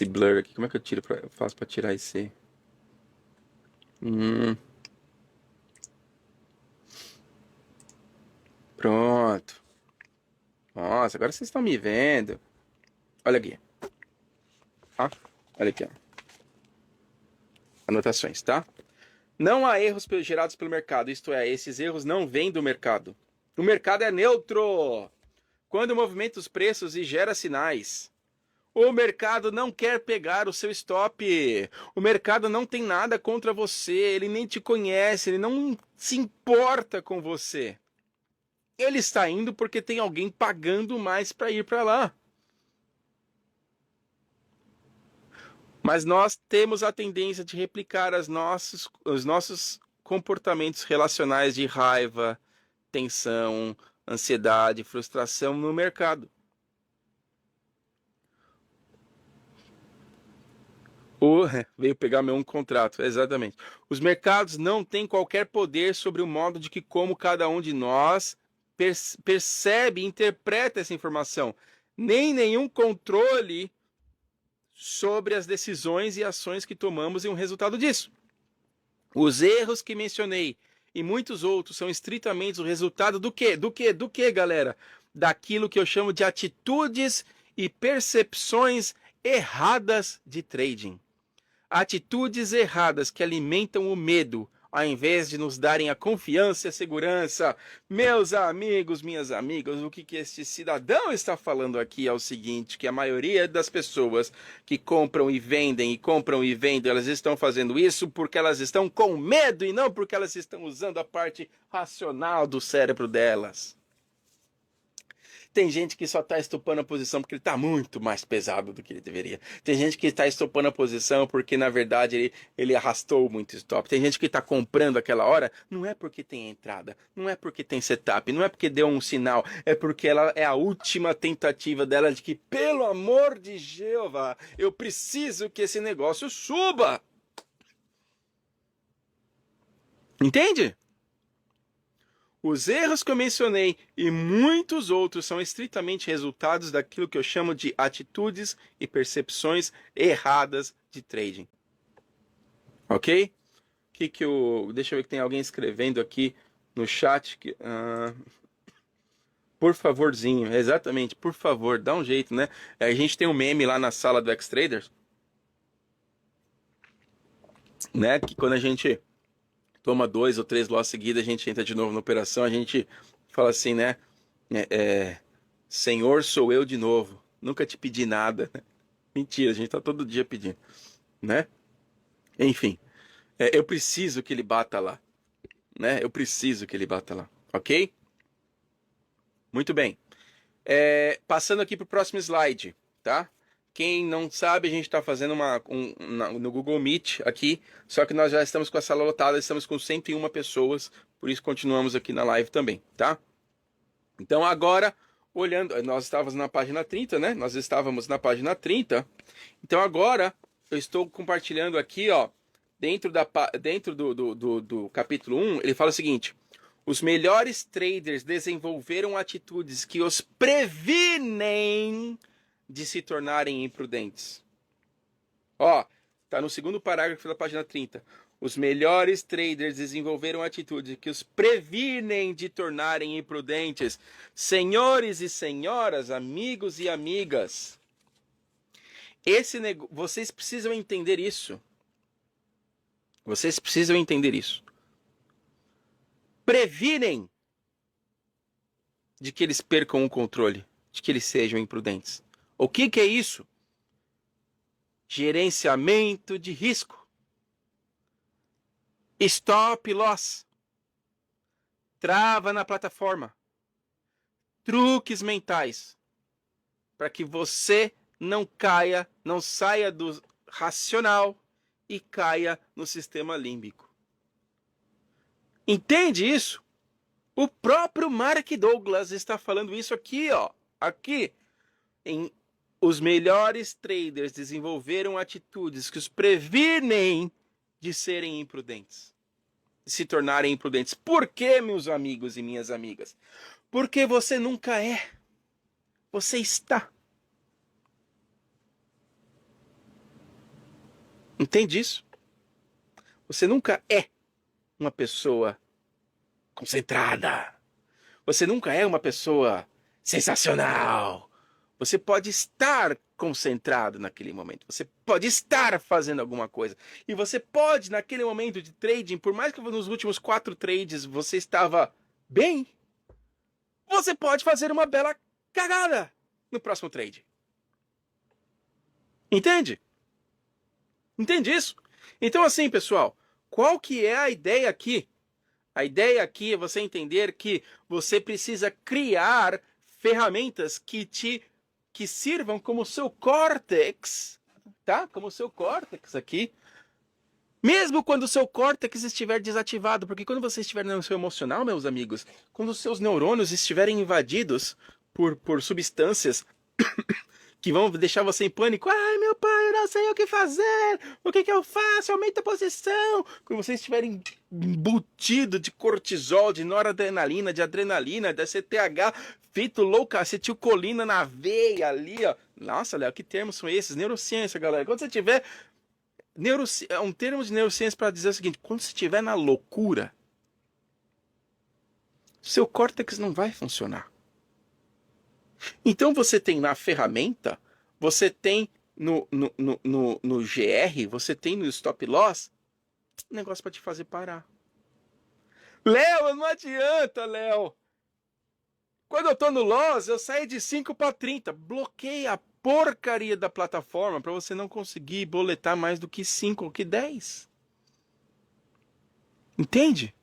blur aqui. Como é que eu faço pra tirar esse... Pronto. Nossa, agora vocês estão me vendo. Olha aqui. Ó, olha aqui, ó. Anotações, tá? Não há erros gerados pelo mercado, isto é, esses erros não vêm do mercado. O mercado é neutro. Quando movimenta os preços e gera sinais. O mercado não quer pegar o seu stop. O mercado não tem nada contra você. Ele nem te conhece. Ele não se importa com você. Ele está indo porque tem alguém pagando mais para ir para lá. Mas nós temos a tendência de replicar os nossos comportamentos relacionais de raiva, tensão, ansiedade, frustração no mercado. Veio pegar meu contrato, exatamente. Os mercados não têm qualquer poder sobre o modo de que como cada um de nós percebe e interpreta essa informação, nem nenhum controle sobre as decisões e ações que tomamos e um resultado disso. Os erros que mencionei e muitos outros são estritamente o resultado do quê? Do quê, galera? Daquilo que eu chamo de atitudes e percepções erradas de trading. Atitudes erradas que alimentam o medo, ao invés de nos darem a confiança e a segurança. Meus amigos, minhas amigas, o que este cidadão está falando aqui é o seguinte, que a maioria das pessoas que compram e vendem, elas estão fazendo isso porque elas estão com medo e não porque elas estão usando a parte racional do cérebro delas. Tem gente que só está estopando a posição porque ele está muito mais pesado do que ele deveria. Tem gente que está estopando a posição porque, na verdade, ele arrastou muito stop. Tem gente que está comprando aquela hora, não é porque tem entrada, não é porque tem setup, não é porque deu um sinal, é porque ela é a última tentativa dela de que, pelo amor de Jeová, eu preciso que esse negócio suba. Entende? Os erros que eu mencionei e muitos outros são estritamente resultados daquilo que eu chamo de atitudes e percepções erradas de trading. Ok? Deixa eu ver que tem alguém escrevendo aqui no chat. Por favorzinho, exatamente, por favor, dá um jeito, né? A gente tem um meme lá na sala do X-Traders, né? Que quando a gente toma 2 ou 3 loss seguidas, a gente entra de novo na operação, a gente fala assim, né? Senhor, sou eu de novo. Nunca te pedi nada. Mentira, a gente tá todo dia pedindo, né? Enfim, eu preciso que ele bata lá, né? Eu preciso que ele bata lá, ok? Muito bem. Passando aqui pro próximo slide, tá? Quem não sabe, a gente está fazendo no Google Meet aqui, só que nós já estamos com a sala lotada, estamos com 101 pessoas, por isso continuamos aqui na live também, tá? Então agora, olhando, nós estávamos na página 30, né? Nós estávamos na página 30. Então agora, eu estou compartilhando aqui, ó, dentro do capítulo 1, ele fala o seguinte: os melhores traders desenvolveram atitudes que os previnem de se tornarem imprudentes. Ó, tá no segundo parágrafo da página 30. Os melhores traders desenvolveram atitudes que os previnem de tornarem imprudentes. Senhores e senhoras, amigos e amigas, vocês precisam entender isso. Vocês precisam entender isso. Previnem de que eles percam o controle, de que eles sejam imprudentes. O que é isso? Gerenciamento de risco. Stop loss. Trava na plataforma. Truques mentais. Para que você não caia, não saia do racional e caia no sistema límbico. Entende isso? O próprio Mark Douglas está falando isso aqui, ó. Aqui, os melhores traders desenvolveram atitudes que os previnem de serem imprudentes, de se tornarem imprudentes. Por quê, meus amigos e minhas amigas? Porque você nunca é. Você está. Entende isso? Você nunca é uma pessoa concentrada. Você nunca é uma pessoa sensacional. Você pode estar concentrado naquele momento. Você pode estar fazendo alguma coisa. E você pode, naquele momento de trading, por mais que nos últimos 4 trades você estava bem, você pode fazer uma bela cagada no próximo trade. Entende? Entende isso? Então assim, pessoal, qual que é a ideia aqui? A ideia aqui é você entender que você precisa criar ferramentas que sirvam como seu córtex, tá? Como seu córtex aqui. Mesmo quando o seu córtex estiver desativado, porque quando você estiver no seu emocional, meus amigos, quando os seus neurônios estiverem invadidos por substâncias que vão deixar você em pânico. Ai, meu pai, eu não sei o que fazer. O que eu faço? Aumenta a posição. Quando você estiver embutido de cortisol, de noradrenalina, de adrenalina, de CTH, feito louca, acetilcolina na veia ali, ó. Nossa, Léo, que termos são esses? Neurociência, galera. Quando você tiver... um termo de neurociência para dizer o seguinte: quando você estiver na loucura, seu córtex não vai funcionar. Então você tem na ferramenta, você tem no GR, você tem no stop loss, um negócio para te fazer parar. Léo, não adianta, Léo. Quando eu tô no loss, eu saio de 5 para 30. Bloqueia a porcaria da plataforma para você não conseguir boletar mais do que 5 ou que 10. Entende?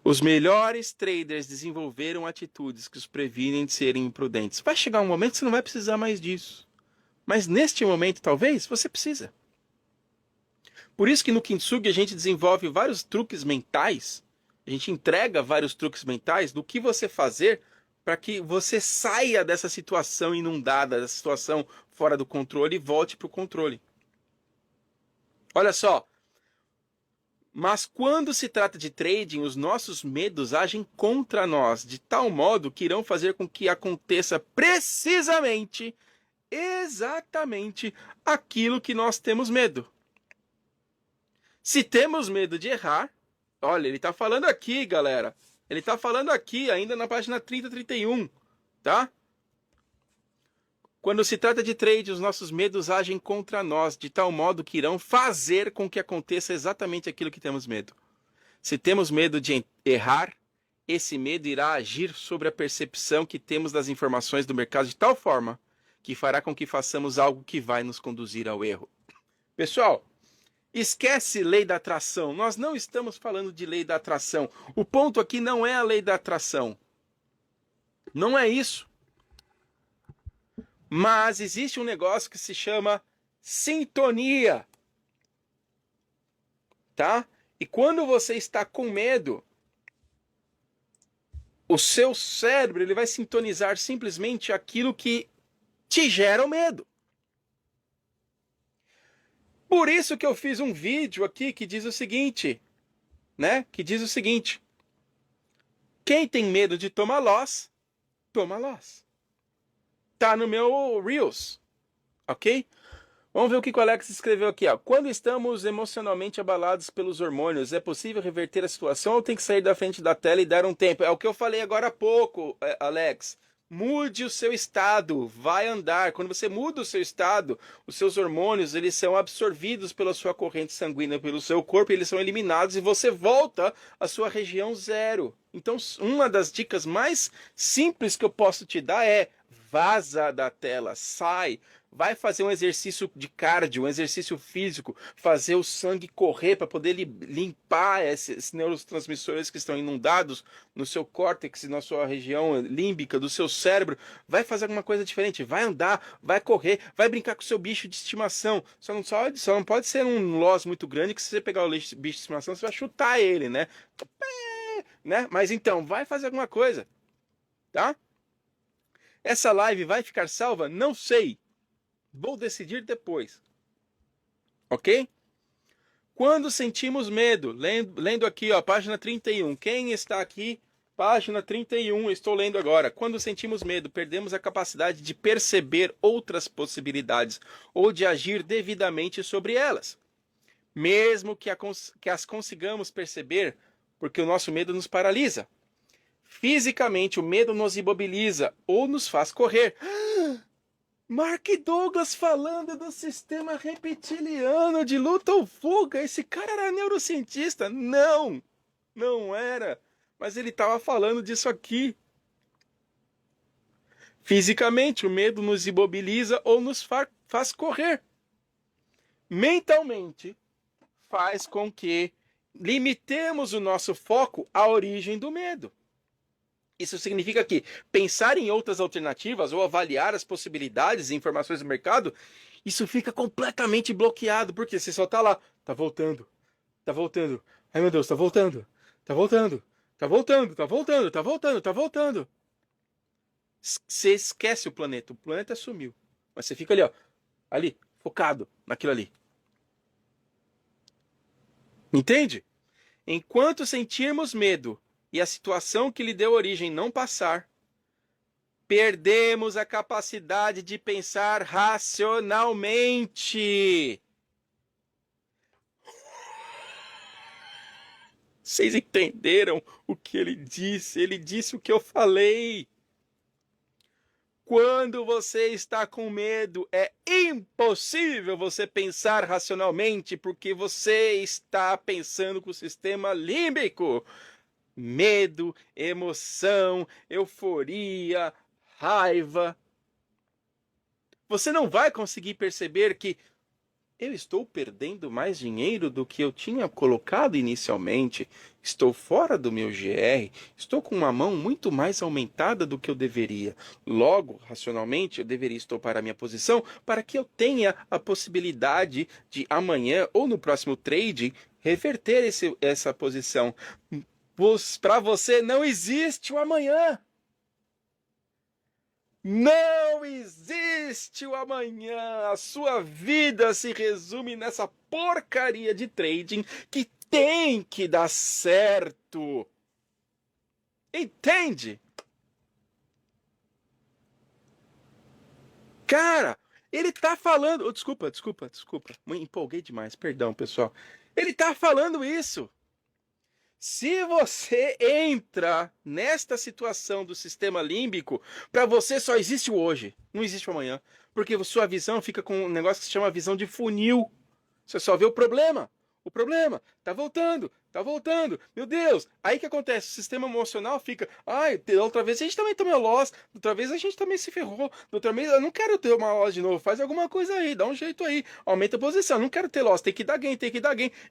Os melhores traders desenvolveram atitudes que os previnem de serem imprudentes. Vai chegar um momento que você não vai precisar mais disso. Mas neste momento, talvez, você precisa. Por isso que no Kintsugi a gente desenvolve vários truques mentais. A gente entrega vários truques mentais do que você fazer para que você saia dessa situação inundada, dessa situação fora do controle e volte para o controle. Olha só. Mas quando se trata de trading, os nossos medos agem contra nós, de tal modo que irão fazer com que aconteça precisamente, exatamente aquilo que nós temos medo. Se temos medo de errar, olha, ele está falando aqui, galera. Ele está falando aqui, ainda na página 30-31, tá? Quando se trata de trade, os nossos medos agem contra nós, de tal modo que irão fazer com que aconteça exatamente aquilo que temos medo. Se temos medo de errar, esse medo irá agir sobre a percepção que temos das informações do mercado de tal forma que fará com que façamos algo que vai nos conduzir ao erro. Pessoal, esquece lei da atração. Nós não estamos falando de lei da atração. O ponto aqui não é a lei da atração. Não é isso. Mas existe um negócio que se chama sintonia, tá? E quando você está com medo, o seu cérebro ele vai sintonizar simplesmente aquilo que te gera o medo. Por isso que eu fiz um vídeo aqui que diz o seguinte, né? Que diz o seguinte: quem tem medo de tomar loss, toma loss. Tá no meu Reels, ok? Vamos ver o que o Alex escreveu aqui, ó. Quando estamos emocionalmente abalados pelos hormônios, é possível reverter a situação ou tem que sair da frente da tela e dar um tempo? É o que eu falei agora há pouco, Alex. Mude o seu estado, vai andar. Quando você muda o seu estado, os seus hormônios, eles são absorvidos pela sua corrente sanguínea, pelo seu corpo, eles são eliminados e você volta à sua região zero. Então, uma das dicas mais simples que eu posso te dar é: vaza da tela, sai, vai fazer um exercício de cardio, um exercício físico, fazer o sangue correr para poder limpar esses neurotransmissores que estão inundados no seu córtex, na sua região límbica do seu cérebro. Vai fazer alguma coisa diferente, vai andar, vai correr, vai brincar com o seu bicho de estimação. Só não pode ser um loss muito grande, que se você pegar o bicho de estimação, você vai chutar ele, né? Mas então, vai fazer alguma coisa, tá? Essa live vai ficar salva? Não sei. Vou decidir depois. Ok? Quando sentimos medo, lendo aqui, ó, página 31. Quem está aqui? Página 31, estou lendo agora. Quando sentimos medo, perdemos a capacidade de perceber outras possibilidades ou de agir devidamente sobre elas. Mesmo que as consigamos perceber, porque o nosso medo nos paralisa. Fisicamente, o medo nos imobiliza ou nos faz correr. Mark Douglas falando do sistema reptiliano de luta ou fuga. Esse cara era neurocientista? Não, não era. Mas ele estava falando disso aqui. Fisicamente, o medo nos imobiliza ou nos faz correr. Mentalmente, faz com que limitemos o nosso foco à origem do medo. Isso significa que pensar em outras alternativas ou avaliar as possibilidades e informações do mercado, isso fica completamente bloqueado, porque você só tá lá, tá voltando. Ai meu Deus, tá voltando. Você esquece o planeta sumiu. Mas você fica ali, focado naquilo ali. Entende? Enquanto sentirmos medo e a situação que lhe deu origem não passar, perdemos a capacidade de pensar racionalmente. Vocês entenderam o que ele disse? Ele disse o que eu falei. Quando você está com medo, é impossível você pensar racionalmente, porque você está pensando com o sistema límbico. Medo, emoção, euforia, raiva. Você não vai conseguir perceber que eu estou perdendo mais dinheiro do que eu tinha colocado inicialmente. Estou fora do meu GR. Estou com uma mão muito mais aumentada do que eu deveria. Logo, racionalmente, eu deveria estopar a minha posição para que eu tenha a possibilidade de amanhã ou no próximo trade reverter essa posição. Para você não existe o amanhã. Não existe o amanhã. A sua vida se resume nessa porcaria de trading que tem que dar certo. Entende? Cara, ele tá falando. Oh, desculpa. Me empolguei demais. Perdão, pessoal. Ele tá falando isso. Se você entra nesta situação do sistema límbico, para você só existe o hoje, não existe o amanhã. Porque sua visão fica com um negócio que se chama visão de funil. Você só vê o problema. O problema tá voltando. Meu Deus. Aí que acontece? O sistema emocional fica, ai, outra vez a gente também tomou loss, outra vez a gente também se ferrou, outra vez eu não quero ter uma loss de novo, faz alguma coisa aí, dá um jeito aí, aumenta a posição, não quero ter loss, tem que dar gain.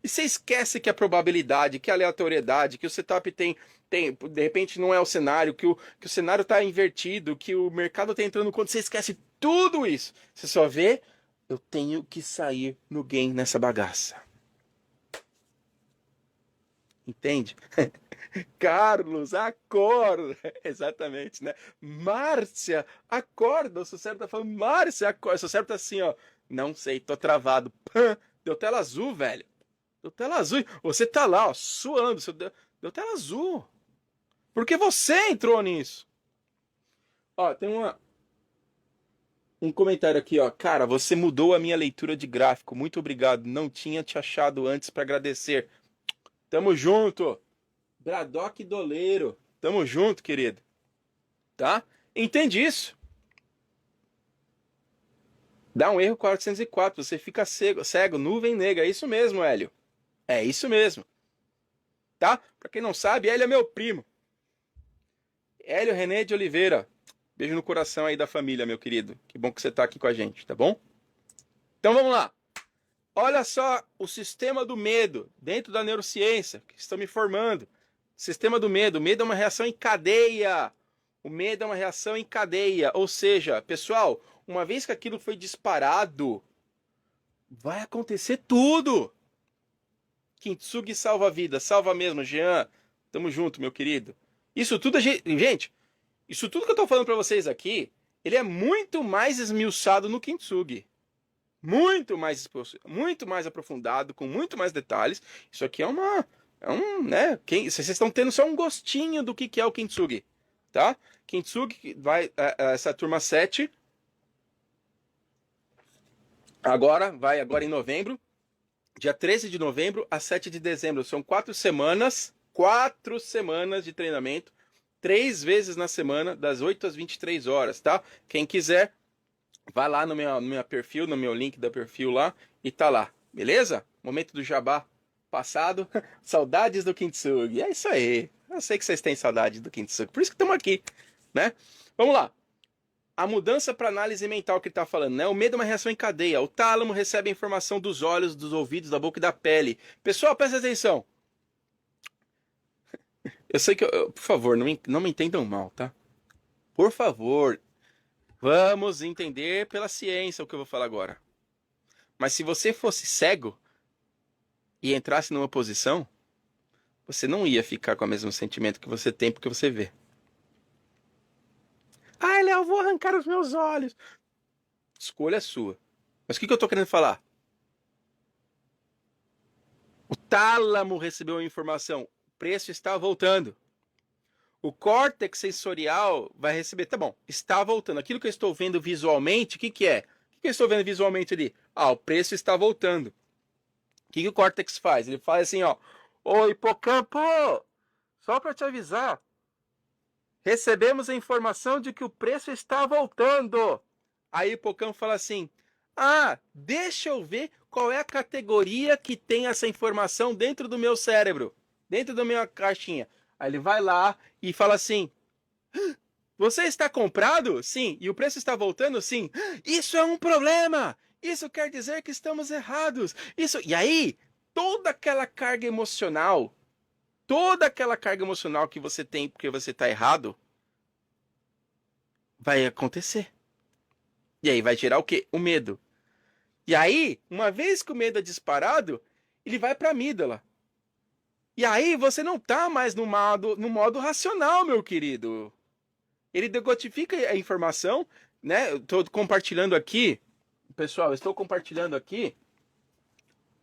E você esquece que a probabilidade, que a aleatoriedade, que o setup tem de repente não é o cenário, que o cenário tá invertido, que o mercado tá entrando quando você esquece tudo isso. Você só vê, eu tenho que sair no gain nessa bagaça. Entende? Carlos, acorda! Exatamente, né? Márcia, acorda! O seu cérebro tá falando, Márcia, acorda! O seu cérebro tá assim, ó. Não sei, tô travado. Pã! Deu tela azul, velho. Deu tela azul. Você tá lá, ó, suando. Deu tela azul. Porque você entrou nisso. Ó, tem um comentário aqui, ó. Cara, você mudou a minha leitura de gráfico. Muito obrigado. Não tinha te achado antes para agradecer. Tamo junto. Bradock Doleiro. Tamo junto, querido. Tá? Entende isso? Dá um erro 404, você fica cego, nuvem negra. É isso mesmo, Hélio. É isso mesmo. Tá? Pra quem não sabe, Hélio é meu primo. Hélio René de Oliveira. Beijo no coração aí da família, meu querido. Que bom que você tá aqui com a gente, tá bom? Então vamos lá. Olha só o sistema do medo dentro da neurociência que estão me formando. Sistema do medo. O medo é uma reação em cadeia. O medo é uma reação em cadeia. Ou seja, pessoal, uma vez que aquilo foi disparado, vai acontecer tudo. Kintsugi salva a vida. Salva mesmo, Jean. Tamo junto, meu querido. Isso tudo, gente, isso tudo que eu tô falando para vocês aqui, ele é muito mais esmiuçado no Kintsugi. Muito mais aprofundado, com muito mais detalhes. Isso aqui né? Vocês estão tendo só um gostinho do que é o Kintsugi, tá? Kintsugi vai essa turma 7 agora em novembro, dia 13 de novembro a 7 de dezembro. São 4 semanas de treinamento, 3 vezes na semana, das 8 às 23 horas, tá? Quem quiser, vai lá no meu perfil, no meu link da perfil lá, e tá lá, beleza? Momento do jabá passado. Saudades do Kintsugi. É isso aí. Eu sei que vocês têm saudade do Kintsugi, por isso que estamos aqui, né? Vamos lá. A mudança para análise mental que ele está falando, né? O medo é uma reação em cadeia. O tálamo recebe a informação dos olhos, dos ouvidos, da boca e da pele. Pessoal, presta atenção. Eu sei que, por favor, não me entendam mal, tá? Por favor, vamos entender pela ciência o que eu vou falar agora. Mas se você fosse cego e entrasse numa posição, você não ia ficar com o mesmo sentimento que você tem porque você vê. Ai, Léo, vou arrancar os meus olhos. Escolha sua. Mas o que eu tô querendo falar? O tálamo recebeu a informação. O preço está voltando. O córtex sensorial vai receber. Tá bom, está voltando. Aquilo que eu estou vendo visualmente, o que é? O que eu estou vendo visualmente ali? Ah, o preço está voltando. O que o córtex faz? Ele faz assim, ó. Ô, hipocampo! Só para te avisar. Recebemos a informação de que o preço está voltando. Aí o hipocampo fala assim: ah, deixa eu ver qual é a categoria que tem essa informação dentro do meu cérebro, dentro da minha caixinha. Aí ele vai lá e fala assim: você está comprado? Sim. E o preço está voltando? Sim. Isso é um problema. Isso quer dizer que estamos errados. Isso. E aí, toda aquela carga emocional que você tem porque você está errado, vai acontecer. E aí vai gerar o quê? O medo. E aí, uma vez que o medo é disparado, ele vai para a amígdala. E aí você não está mais no modo racional, meu querido. Ele decodifica a informação, né? Eu estou compartilhando aqui, pessoal, estou compartilhando aqui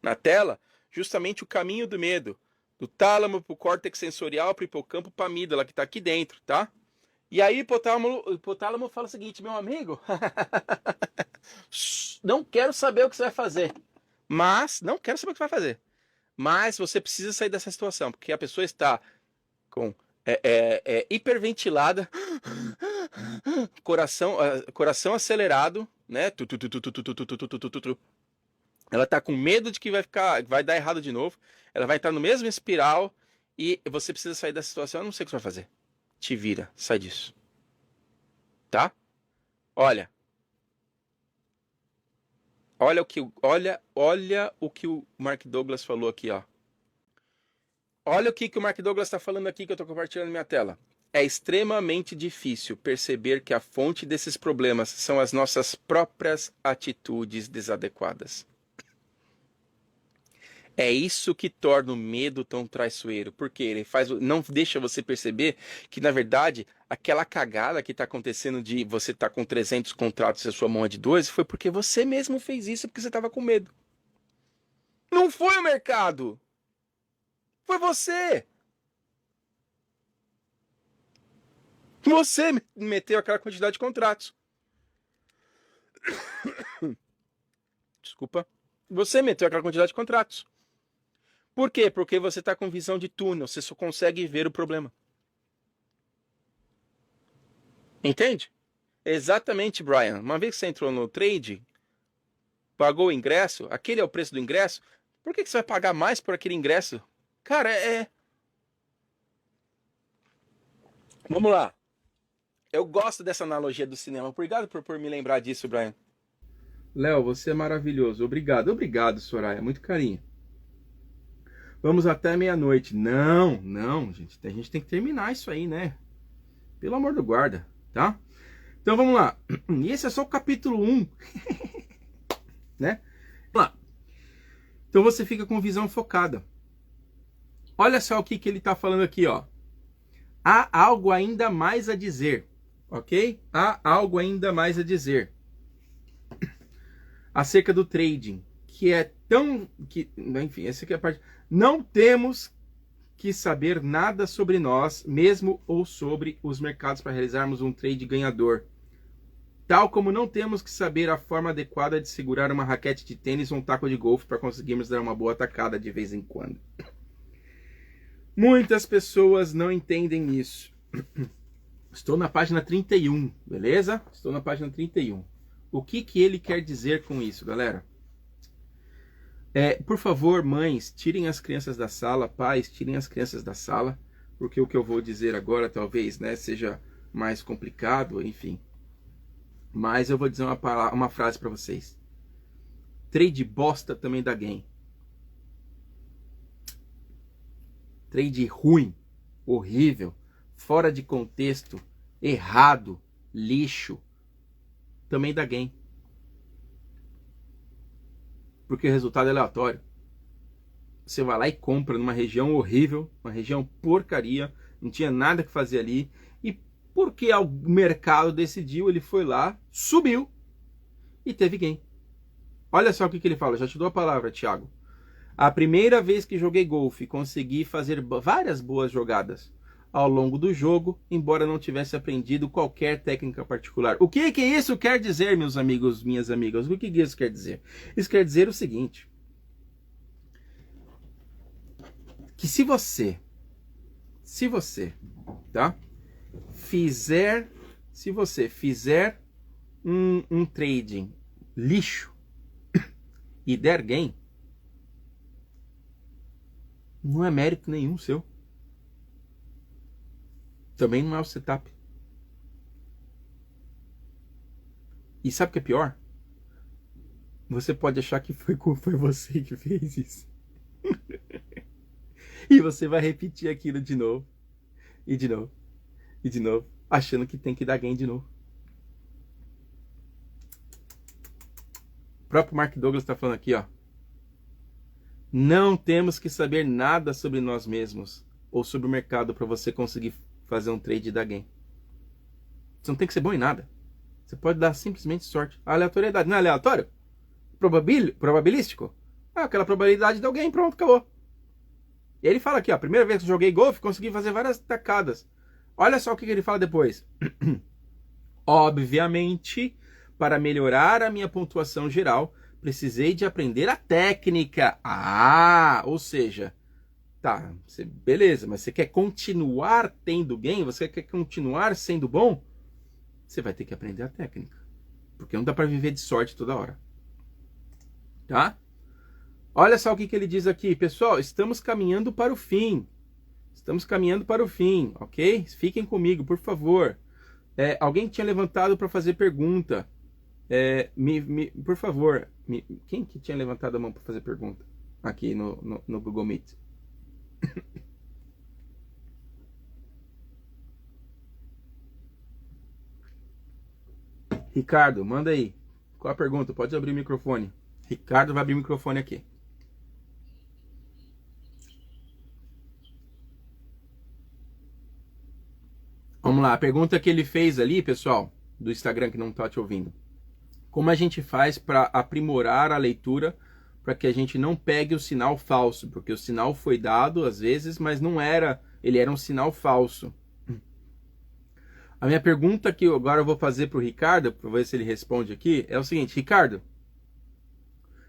na tela justamente o caminho do medo. Do tálamo para o córtex sensorial, para o hipocampo, para a amígdala, que está aqui dentro, tá? E aí o hipotálamo fala o seguinte: meu amigo, não quero saber o que você vai fazer. Não quero saber o que você vai fazer. Mas você precisa sair dessa situação, porque a pessoa está com hiperventilada, coração acelerado, né? Ela tá com medo de que vai dar errado de novo. Ela vai entrar no mesmo espiral e você precisa sair dessa situação. Eu não sei o que você vai fazer. Te vira, sai disso. Tá? Olha o que o Mark Douglas falou aqui, ó. Olha o que o Mark Douglas está falando aqui que eu estou compartilhando na minha tela. É extremamente difícil perceber que a fonte desses problemas são as nossas próprias atitudes desadequadas. É isso que torna o medo tão traiçoeiro, porque ele não deixa você perceber que, na verdade, aquela cagada que está acontecendo de você estar com 300 contratos e a sua mão é de 2, foi porque você mesmo fez isso porque você estava com medo. Não foi o mercado! Foi você! Você meteu aquela quantidade de contratos. Desculpa. Você meteu aquela quantidade de contratos. Por quê? Porque você está com visão de túnel. Você só consegue ver o problema. Entende? Exatamente, Brian. Uma vez que você entrou no trade, pagou o ingresso, aquele é o preço do ingresso, por que você vai pagar mais por aquele ingresso? Cara, Vamos lá. Eu gosto dessa analogia do cinema. Obrigado por me lembrar disso, Brian. Léo, você é maravilhoso. Obrigado. Obrigado, Soraya. Muito carinho. Vamos até meia-noite. Não, não, gente. A gente tem que terminar isso aí, né? Pelo amor do guarda, tá? Então vamos lá. E esse é só o capítulo 1. Né? Vamos lá. Então você fica com visão focada. Olha só o que ele está falando aqui, ó. Há algo ainda mais a dizer, ok? Há algo ainda mais a dizer acerca do trading, que é tão... enfim, essa aqui é a parte... Não temos que saber nada sobre nós, mesmo ou sobre os mercados para realizarmos um trade ganhador. Tal como não temos que saber a forma adequada de segurar uma raquete de tênis ou um taco de golfe para conseguirmos dar uma boa tacada de vez em quando. Muitas pessoas não entendem isso. Estou na página 31, beleza? Estou na página 31. O que ele quer dizer com isso, galera? Por favor, mães, tirem as crianças da sala, pais, tirem as crianças da sala, porque o que eu vou dizer agora talvez, né, seja mais complicado, enfim. Mas eu vou dizer uma frase para vocês. Trade bosta também dá gain. Trade ruim, horrível, fora de contexto, errado, lixo, também dá gain. Porque o resultado é aleatório. Você vai lá e compra numa região horrível, uma região porcaria, não tinha nada que fazer ali, e porque o mercado decidiu, ele foi lá, subiu e teve gain. Olha só o que ele fala, já te dou a palavra, Thiago. A primeira vez que joguei golfe, consegui fazer várias boas jogadas ao longo do jogo, embora não tivesse aprendido qualquer técnica particular. O que isso quer dizer, meus amigos, minhas amigas? O que isso quer dizer? Isso quer dizer o seguinte, que se você, tá, se você fizer um trading lixo e der gain, não é mérito nenhum seu. Também não é o setup. E sabe o que é pior? Você pode achar que foi você que fez isso. E você vai repetir aquilo de novo. E de novo. E de novo. Achando que tem que dar gain de novo. O próprio Mark Douglas está falando aqui, ó. Não temos que saber nada sobre nós mesmos ou sobre o mercado para você conseguir fazer um trade e dar gain. Você não tem que ser bom em nada. Você pode dar simplesmente sorte. A aleatoriedade não é aleatório? Probabilístico? Aquela probabilidade de alguém, pronto, acabou. E ele fala aqui, ó, a primeira vez que eu joguei golfe, consegui fazer várias tacadas. Olha só o que ele fala depois. Obviamente, para melhorar a minha pontuação geral, precisei de aprender a técnica. Ou seja, tá, beleza, mas você quer continuar tendo gain? Você quer continuar sendo bom? Você vai ter que aprender a técnica. Porque não dá para viver de sorte toda hora. Tá? Olha só o que ele diz aqui. Pessoal, estamos caminhando para o fim. Estamos caminhando para o fim, ok? Fiquem comigo, por favor. Alguém tinha levantado para fazer pergunta. Por favor, quem que tinha levantado a mão para fazer pergunta? Aqui no Google Meet. Ricardo, manda aí. Qual a pergunta? Pode abrir o microfone. Ricardo vai abrir o microfone aqui. Vamos lá, a pergunta que ele fez ali, pessoal, do Instagram que não está te ouvindo. Como a gente faz para aprimorar a leitura para que a gente não pegue o sinal falso? Porque o sinal foi dado às vezes, mas não era, ele era um sinal falso. A minha pergunta que agora eu vou fazer para o Ricardo, para ver se ele responde aqui, é o seguinte, Ricardo,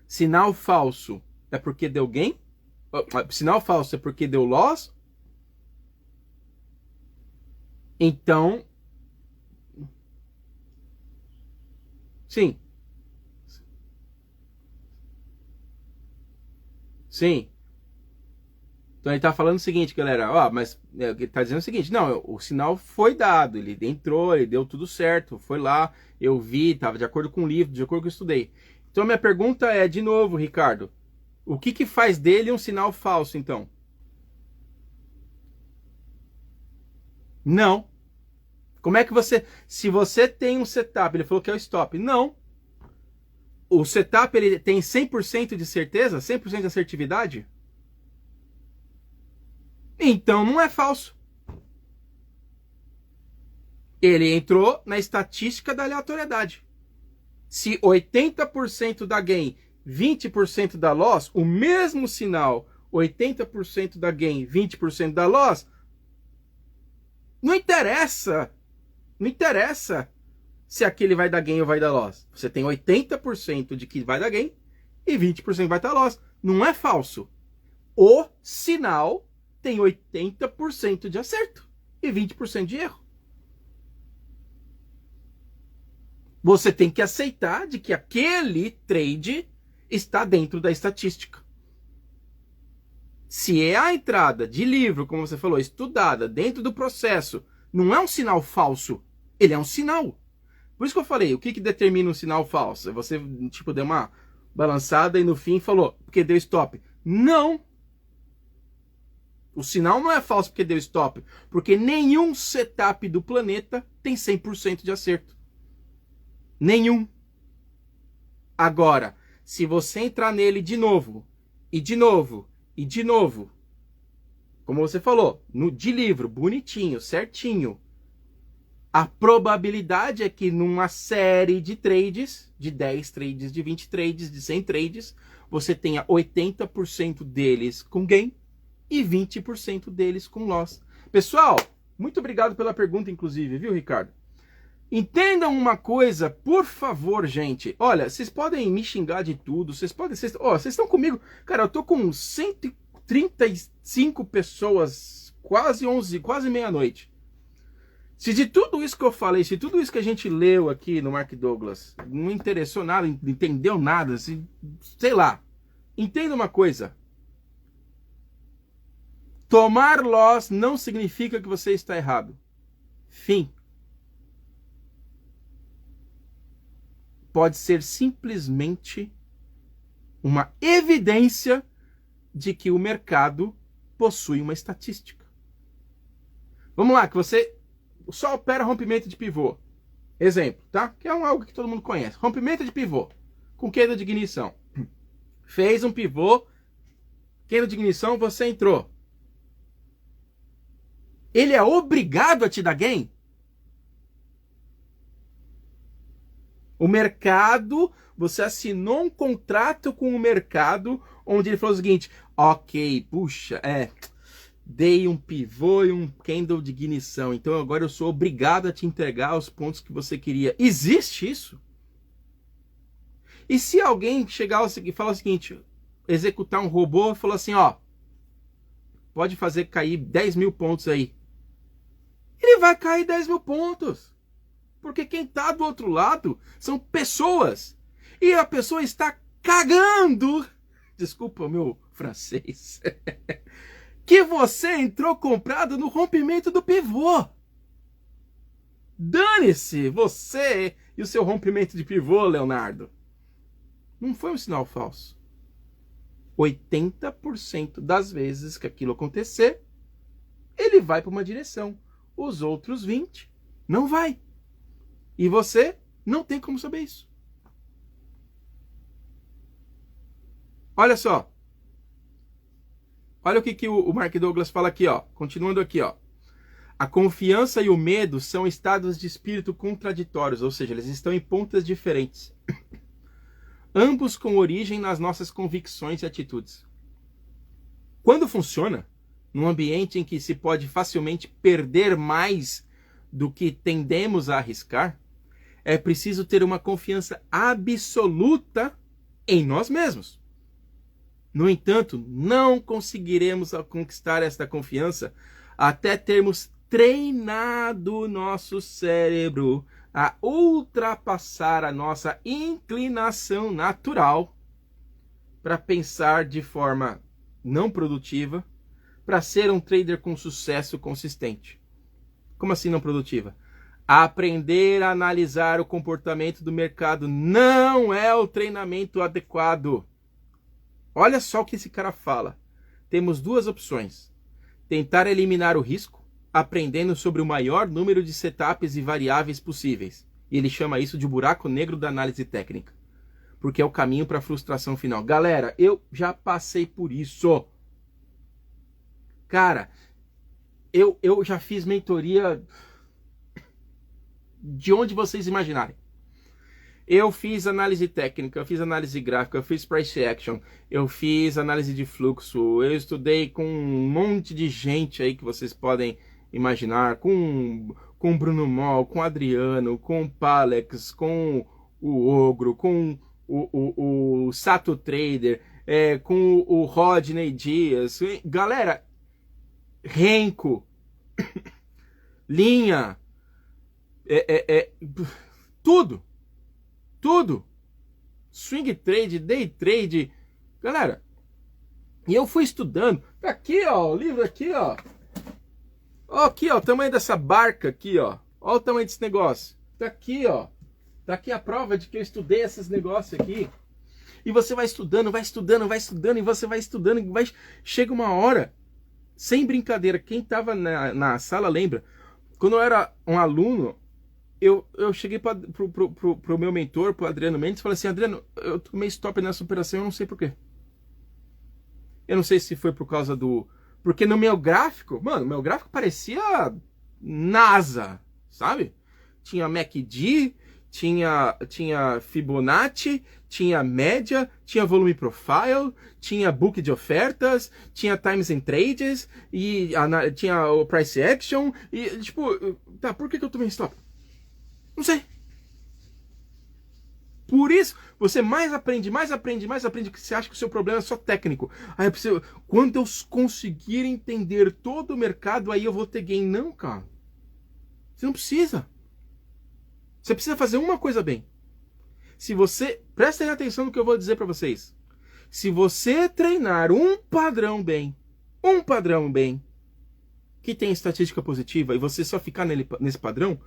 sinal falso é porque deu gain? Sinal falso é porque deu loss? Então, Sim. Sim. Então ele tá falando o seguinte, galera, ó, mas ele tá dizendo o seguinte, não, o sinal foi dado, ele entrou, ele deu tudo certo, foi lá, eu vi, tava de acordo com o livro, de acordo com o que eu estudei. Então a minha pergunta é, de novo, Ricardo, o que que faz dele um sinal falso, então? Não. Como é que você, se você tem um setup, ele falou que é o stop, não. O setup, ele tem 100% de certeza, 100% de assertividade? Então não é falso. Ele entrou na estatística da aleatoriedade. Se 80% da gain, 20% da loss, o mesmo sinal, 80% da gain, 20% da loss, não interessa. Não interessa se aquele vai dar gain ou vai dar loss. Você tem 80% de que vai dar gain e 20% vai dar loss. Não é falso. O sinal tem 80% de acerto e 20% de erro. Você tem que aceitar de que aquele trade está dentro da estatística. Se é a entrada de livro, como você falou, estudada dentro do processo, não é um sinal falso, ele é um sinal. Por isso que eu falei, o que que determina um sinal falso? Você, tipo, deu uma balançada e no fim falou, porque deu stop. Não! O sinal não é falso porque deu stop, porque nenhum setup do planeta tem 100% de acerto. Nenhum. Agora, se você entrar nele de novo, e de novo, e de novo, como você falou, de livro, bonitinho, certinho, a probabilidade é que numa série de trades, de 10 trades, de 20 trades, de 100 trades, você tenha 80% deles com gain e 20% deles com loss. Pessoal, muito obrigado pela pergunta, inclusive, viu, Ricardo? Entendam uma coisa, por favor, gente. Olha, vocês podem me xingar de tudo, vocês estão comigo. Cara, eu tô com 135 pessoas, quase 11, quase meia-noite. Se de tudo isso que eu falei, se tudo isso que a gente leu aqui no Mark Douglas não interessou nada, não entendeu nada, sei lá. Entenda uma coisa. Tomar loss não significa que você está errado. Fim. Pode ser simplesmente uma evidência de que o mercado possui uma estatística. Vamos lá, que você só opera rompimento de pivô. Exemplo, tá? Que é algo que todo mundo conhece. Rompimento de pivô com queda de ignição. Fez um pivô, queda de ignição, você entrou. Ele é obrigado a te dar gain? O mercado, você assinou um contrato com o mercado onde ele falou o seguinte, ok, puxa, dei um pivô e um candle de ignição, então agora eu sou obrigado a te entregar os pontos que você queria. Existe isso? E se alguém chegar e falar o seguinte, executar um robô e falar assim, ó, pode fazer cair 10 mil pontos aí. Ele vai cair 10 mil pontos. Porque quem está do outro lado são pessoas. E a pessoa está cagando. Desculpa o meu francês. Que você entrou comprado no rompimento do pivô. Dane-se você e o seu rompimento de pivô, Leonardo. Não foi um sinal falso. 80% das vezes que aquilo acontecer, ele vai para uma direção. Os outros 20% não vai. E você não tem como saber isso. Olha só. Olha o que o Mark Douglas fala aqui, ó. Continuando aqui, ó. A confiança e o medo são estados de espírito contraditórios, ou seja, eles estão em pontas diferentes. Ambos com origem nas nossas convicções e atitudes. Quando funciona, num ambiente em que se pode facilmente perder mais do que tendemos a arriscar, é preciso ter uma confiança absoluta em nós mesmos. No entanto, não conseguiremos conquistar esta confiança até termos treinado nosso cérebro a ultrapassar a nossa inclinação natural para pensar de forma não produtiva, para ser um trader com sucesso consistente. Como assim não produtiva? Aprender a analisar o comportamento do mercado não é o treinamento adequado. Olha só o que esse cara fala. Temos duas opções. Tentar eliminar o risco, aprendendo sobre o maior número de setups e variáveis possíveis. E ele chama isso de buraco negro da análise técnica. Porque é o caminho para a frustração final. Galera, eu já passei por isso. Cara, eu já fiz mentoria de onde vocês imaginarem. Eu fiz análise técnica, eu fiz análise gráfica, eu fiz price action, eu fiz análise de fluxo, eu estudei com um monte de gente aí que vocês podem imaginar, com Bruno Moll, com Adriano, com Palex, com o Ogro, com o Sato Trader, com o Rodney Dias. Galera, Renko, Linha, tudo. Swing trade, day trade. Galera, e eu fui estudando. Tá aqui, ó, o livro aqui, ó. Ó, aqui, ó, o tamanho dessa barca aqui, ó. Ó o tamanho desse negócio. Tá aqui, ó. Tá aqui a prova de que eu estudei esses negócios aqui. E você vai estudando, e você vai estudando, e chega uma hora, sem brincadeira, quem tava na sala lembra, quando eu era um aluno, eu cheguei pro meu mentor, pro Adriano Mendes, e falei assim: Adriano, eu tomei stop nessa operação, eu não sei porquê. Eu não sei se foi por causa do... Porque no meu gráfico, mano, meu gráfico parecia NASA, sabe? Tinha MACD, tinha Fibonacci, tinha média, tinha volume profile, tinha book de ofertas, tinha times and trades, e tinha o price action, e tipo, tá, por que eu tomei stop? Não sei. Por isso, você mais aprende, que você acha que o seu problema é só técnico. Aí quando eu conseguir entender todo o mercado, aí eu vou ter gain. Não, cara. Você não precisa. Você precisa fazer uma coisa bem. Se você... Prestem atenção no que eu vou dizer para vocês. Se você treinar um padrão bem, que tem estatística positiva, e você só ficar nesse padrão,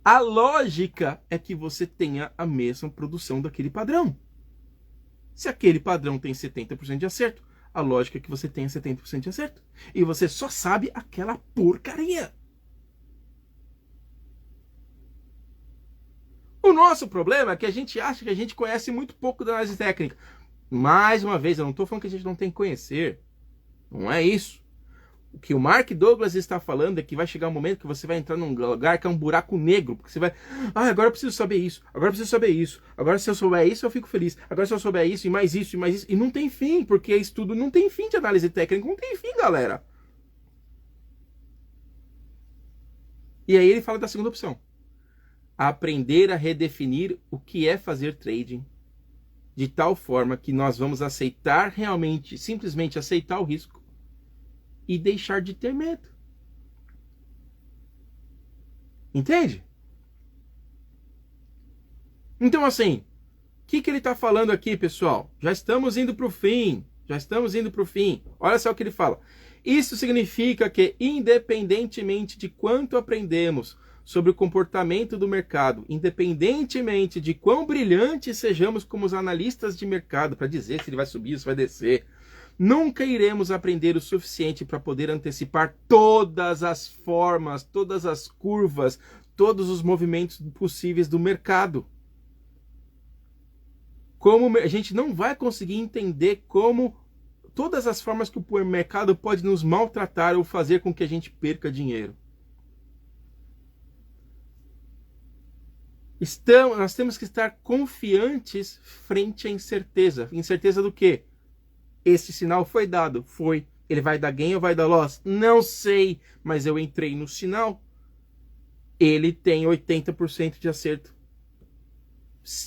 a lógica é que você tenha a mesma produção daquele padrão. Se aquele padrão tem 70% de acerto, a lógica é que você tenha 70% de acerto. E você só sabe aquela porcaria. O nosso problema é que a gente acha que a gente conhece muito pouco da análise técnica. Mais uma vez, eu não estou falando que a gente não tem que conhecer. Não é isso. O que o Mark Douglas está falando é que vai chegar um momento que você vai entrar num lugar que é um buraco negro, porque você vai... agora eu preciso saber isso, agora se eu souber isso eu fico feliz, agora se eu souber isso, e mais isso, e não tem fim, porque isso tudo não tem fim de análise técnica, não tem fim, galera. E aí ele fala da segunda opção. Aprender a redefinir o que é fazer trading, de tal forma que nós vamos aceitar realmente, simplesmente aceitar o risco, e deixar de ter medo. Entende? Então, assim, o que ele está falando aqui, pessoal? Já estamos indo para o fim. Olha só o que ele fala. Isso significa que, independentemente de quanto aprendemos sobre o comportamento do mercado, independentemente de quão brilhantes sejamos como os analistas de mercado para dizer se ele vai subir ou se vai descer, nunca iremos aprender o suficiente para poder antecipar todas as formas, todas as curvas, todos os movimentos possíveis do mercado. Como a gente não vai conseguir entender como todas as formas que o mercado pode nos maltratar ou fazer com que a gente perca dinheiro. Nós temos que estar confiantes frente à incerteza. Incerteza do quê? Esse sinal foi dado. Foi. Ele vai dar gain ou vai dar loss? Não sei, mas eu entrei no sinal. Ele tem 80% de acerto.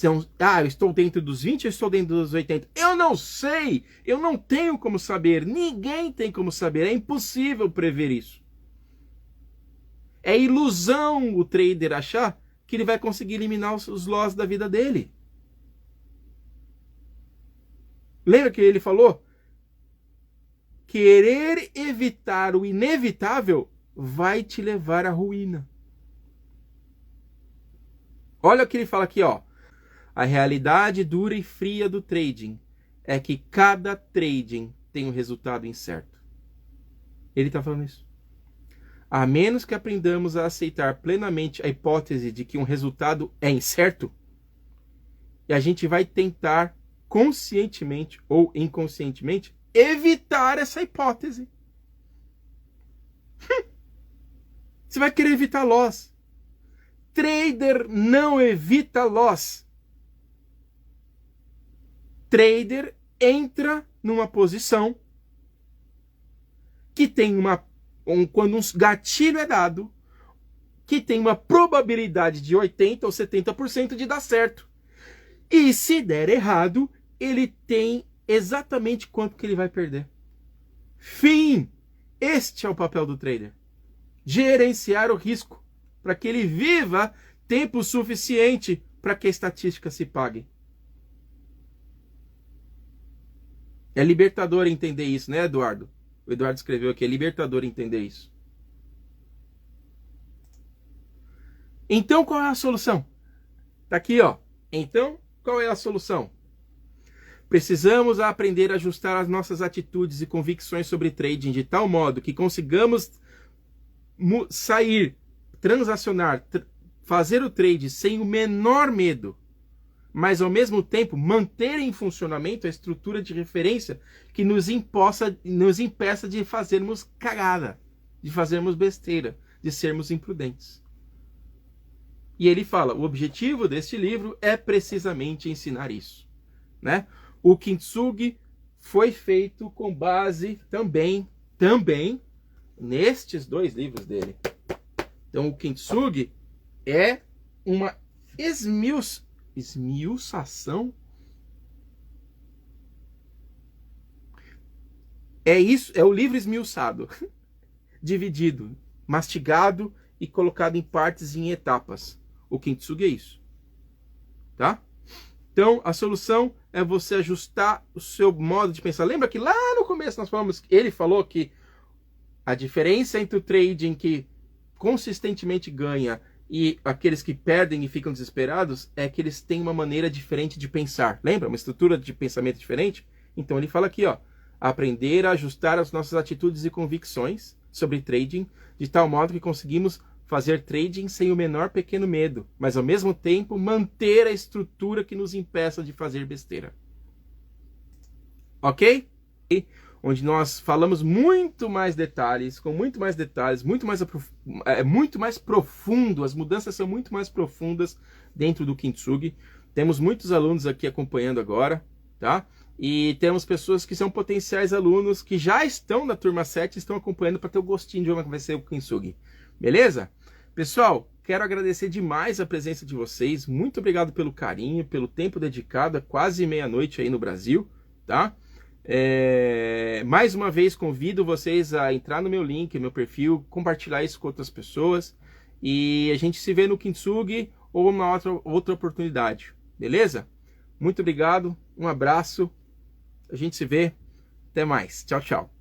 Eu estou dentro dos 20 ou estou dentro dos 80? Eu não sei. Eu não tenho como saber. Ninguém tem como saber. É impossível prever isso. É ilusão o trader achar que ele vai conseguir eliminar os loss da vida dele. Lembra que ele falou? Querer evitar o inevitável vai te levar à ruína. Olha o que ele fala aqui, ó. A realidade dura e fria do trading é que cada trading tem um resultado incerto. Ele está falando isso. A menos que aprendamos a aceitar plenamente a hipótese de que um resultado é incerto, e a gente vai tentar conscientemente ou inconscientemente evitar essa hipótese. Você vai querer evitar loss. Trader não evita loss. Trader entra numa posição que tem quando um gatilho é dado, que tem uma probabilidade de 80% ou 70% de dar certo. E se der errado, ele tem exatamente quanto que ele vai perder. Fim! Este é o papel do trader. Gerenciar o risco, para que ele viva tempo suficiente para que a estatística se pague. É libertador entender isso, né, Eduardo? O Eduardo escreveu aqui, é libertador entender isso. Então, qual é a solução? Tá aqui, ó. Então, qual é a solução? Precisamos aprender a ajustar as nossas atitudes e convicções sobre trading de tal modo que consigamos sair, transacionar, fazer o trade sem o menor medo, mas ao mesmo tempo manter em funcionamento a estrutura de referência que nos impeça de fazermos cagada, de fazermos besteira, de sermos imprudentes. E ele fala, o objetivo deste livro é precisamente ensinar isso, né? O Kintsugi foi feito com base também nestes dois livros dele. Então o Kintsugi é uma esmiuçação. É isso, é o livro esmiuçado, dividido, mastigado e colocado em partes e em etapas. O Kintsugi é isso, tá? Então, a solução é você ajustar o seu modo de pensar. Lembra que lá no começo nós falamos, ele falou que a diferença entre o trading que consistentemente ganha e aqueles que perdem e ficam desesperados é que eles têm uma maneira diferente de pensar. Lembra? Uma estrutura de pensamento diferente? Então ele fala aqui, ó, aprender a ajustar as nossas atitudes e convicções sobre trading de tal modo que conseguimos fazer trading sem o menor pequeno medo, mas ao mesmo tempo manter a estrutura que nos impeça de fazer besteira. Ok? Onde nós falamos muito mais detalhes, com muito mais detalhes, muito mais profundo, as mudanças são muito mais profundas dentro do Kintsugi. Temos muitos alunos aqui acompanhando agora, tá? E temos pessoas que são potenciais alunos que já estão na turma 7 e estão acompanhando para ter o gostinho de como vai ser o Kintsugi. Beleza? Pessoal, quero agradecer demais a presença de vocês. Muito obrigado pelo carinho, pelo tempo dedicado, quase meia-noite aí no Brasil, tá? Mais uma vez convido vocês a entrar no meu link, meu perfil, compartilhar isso com outras pessoas e a gente se vê no Kintsugi ou uma outra oportunidade, beleza? Muito obrigado, um abraço, a gente se vê, até mais, tchau, tchau.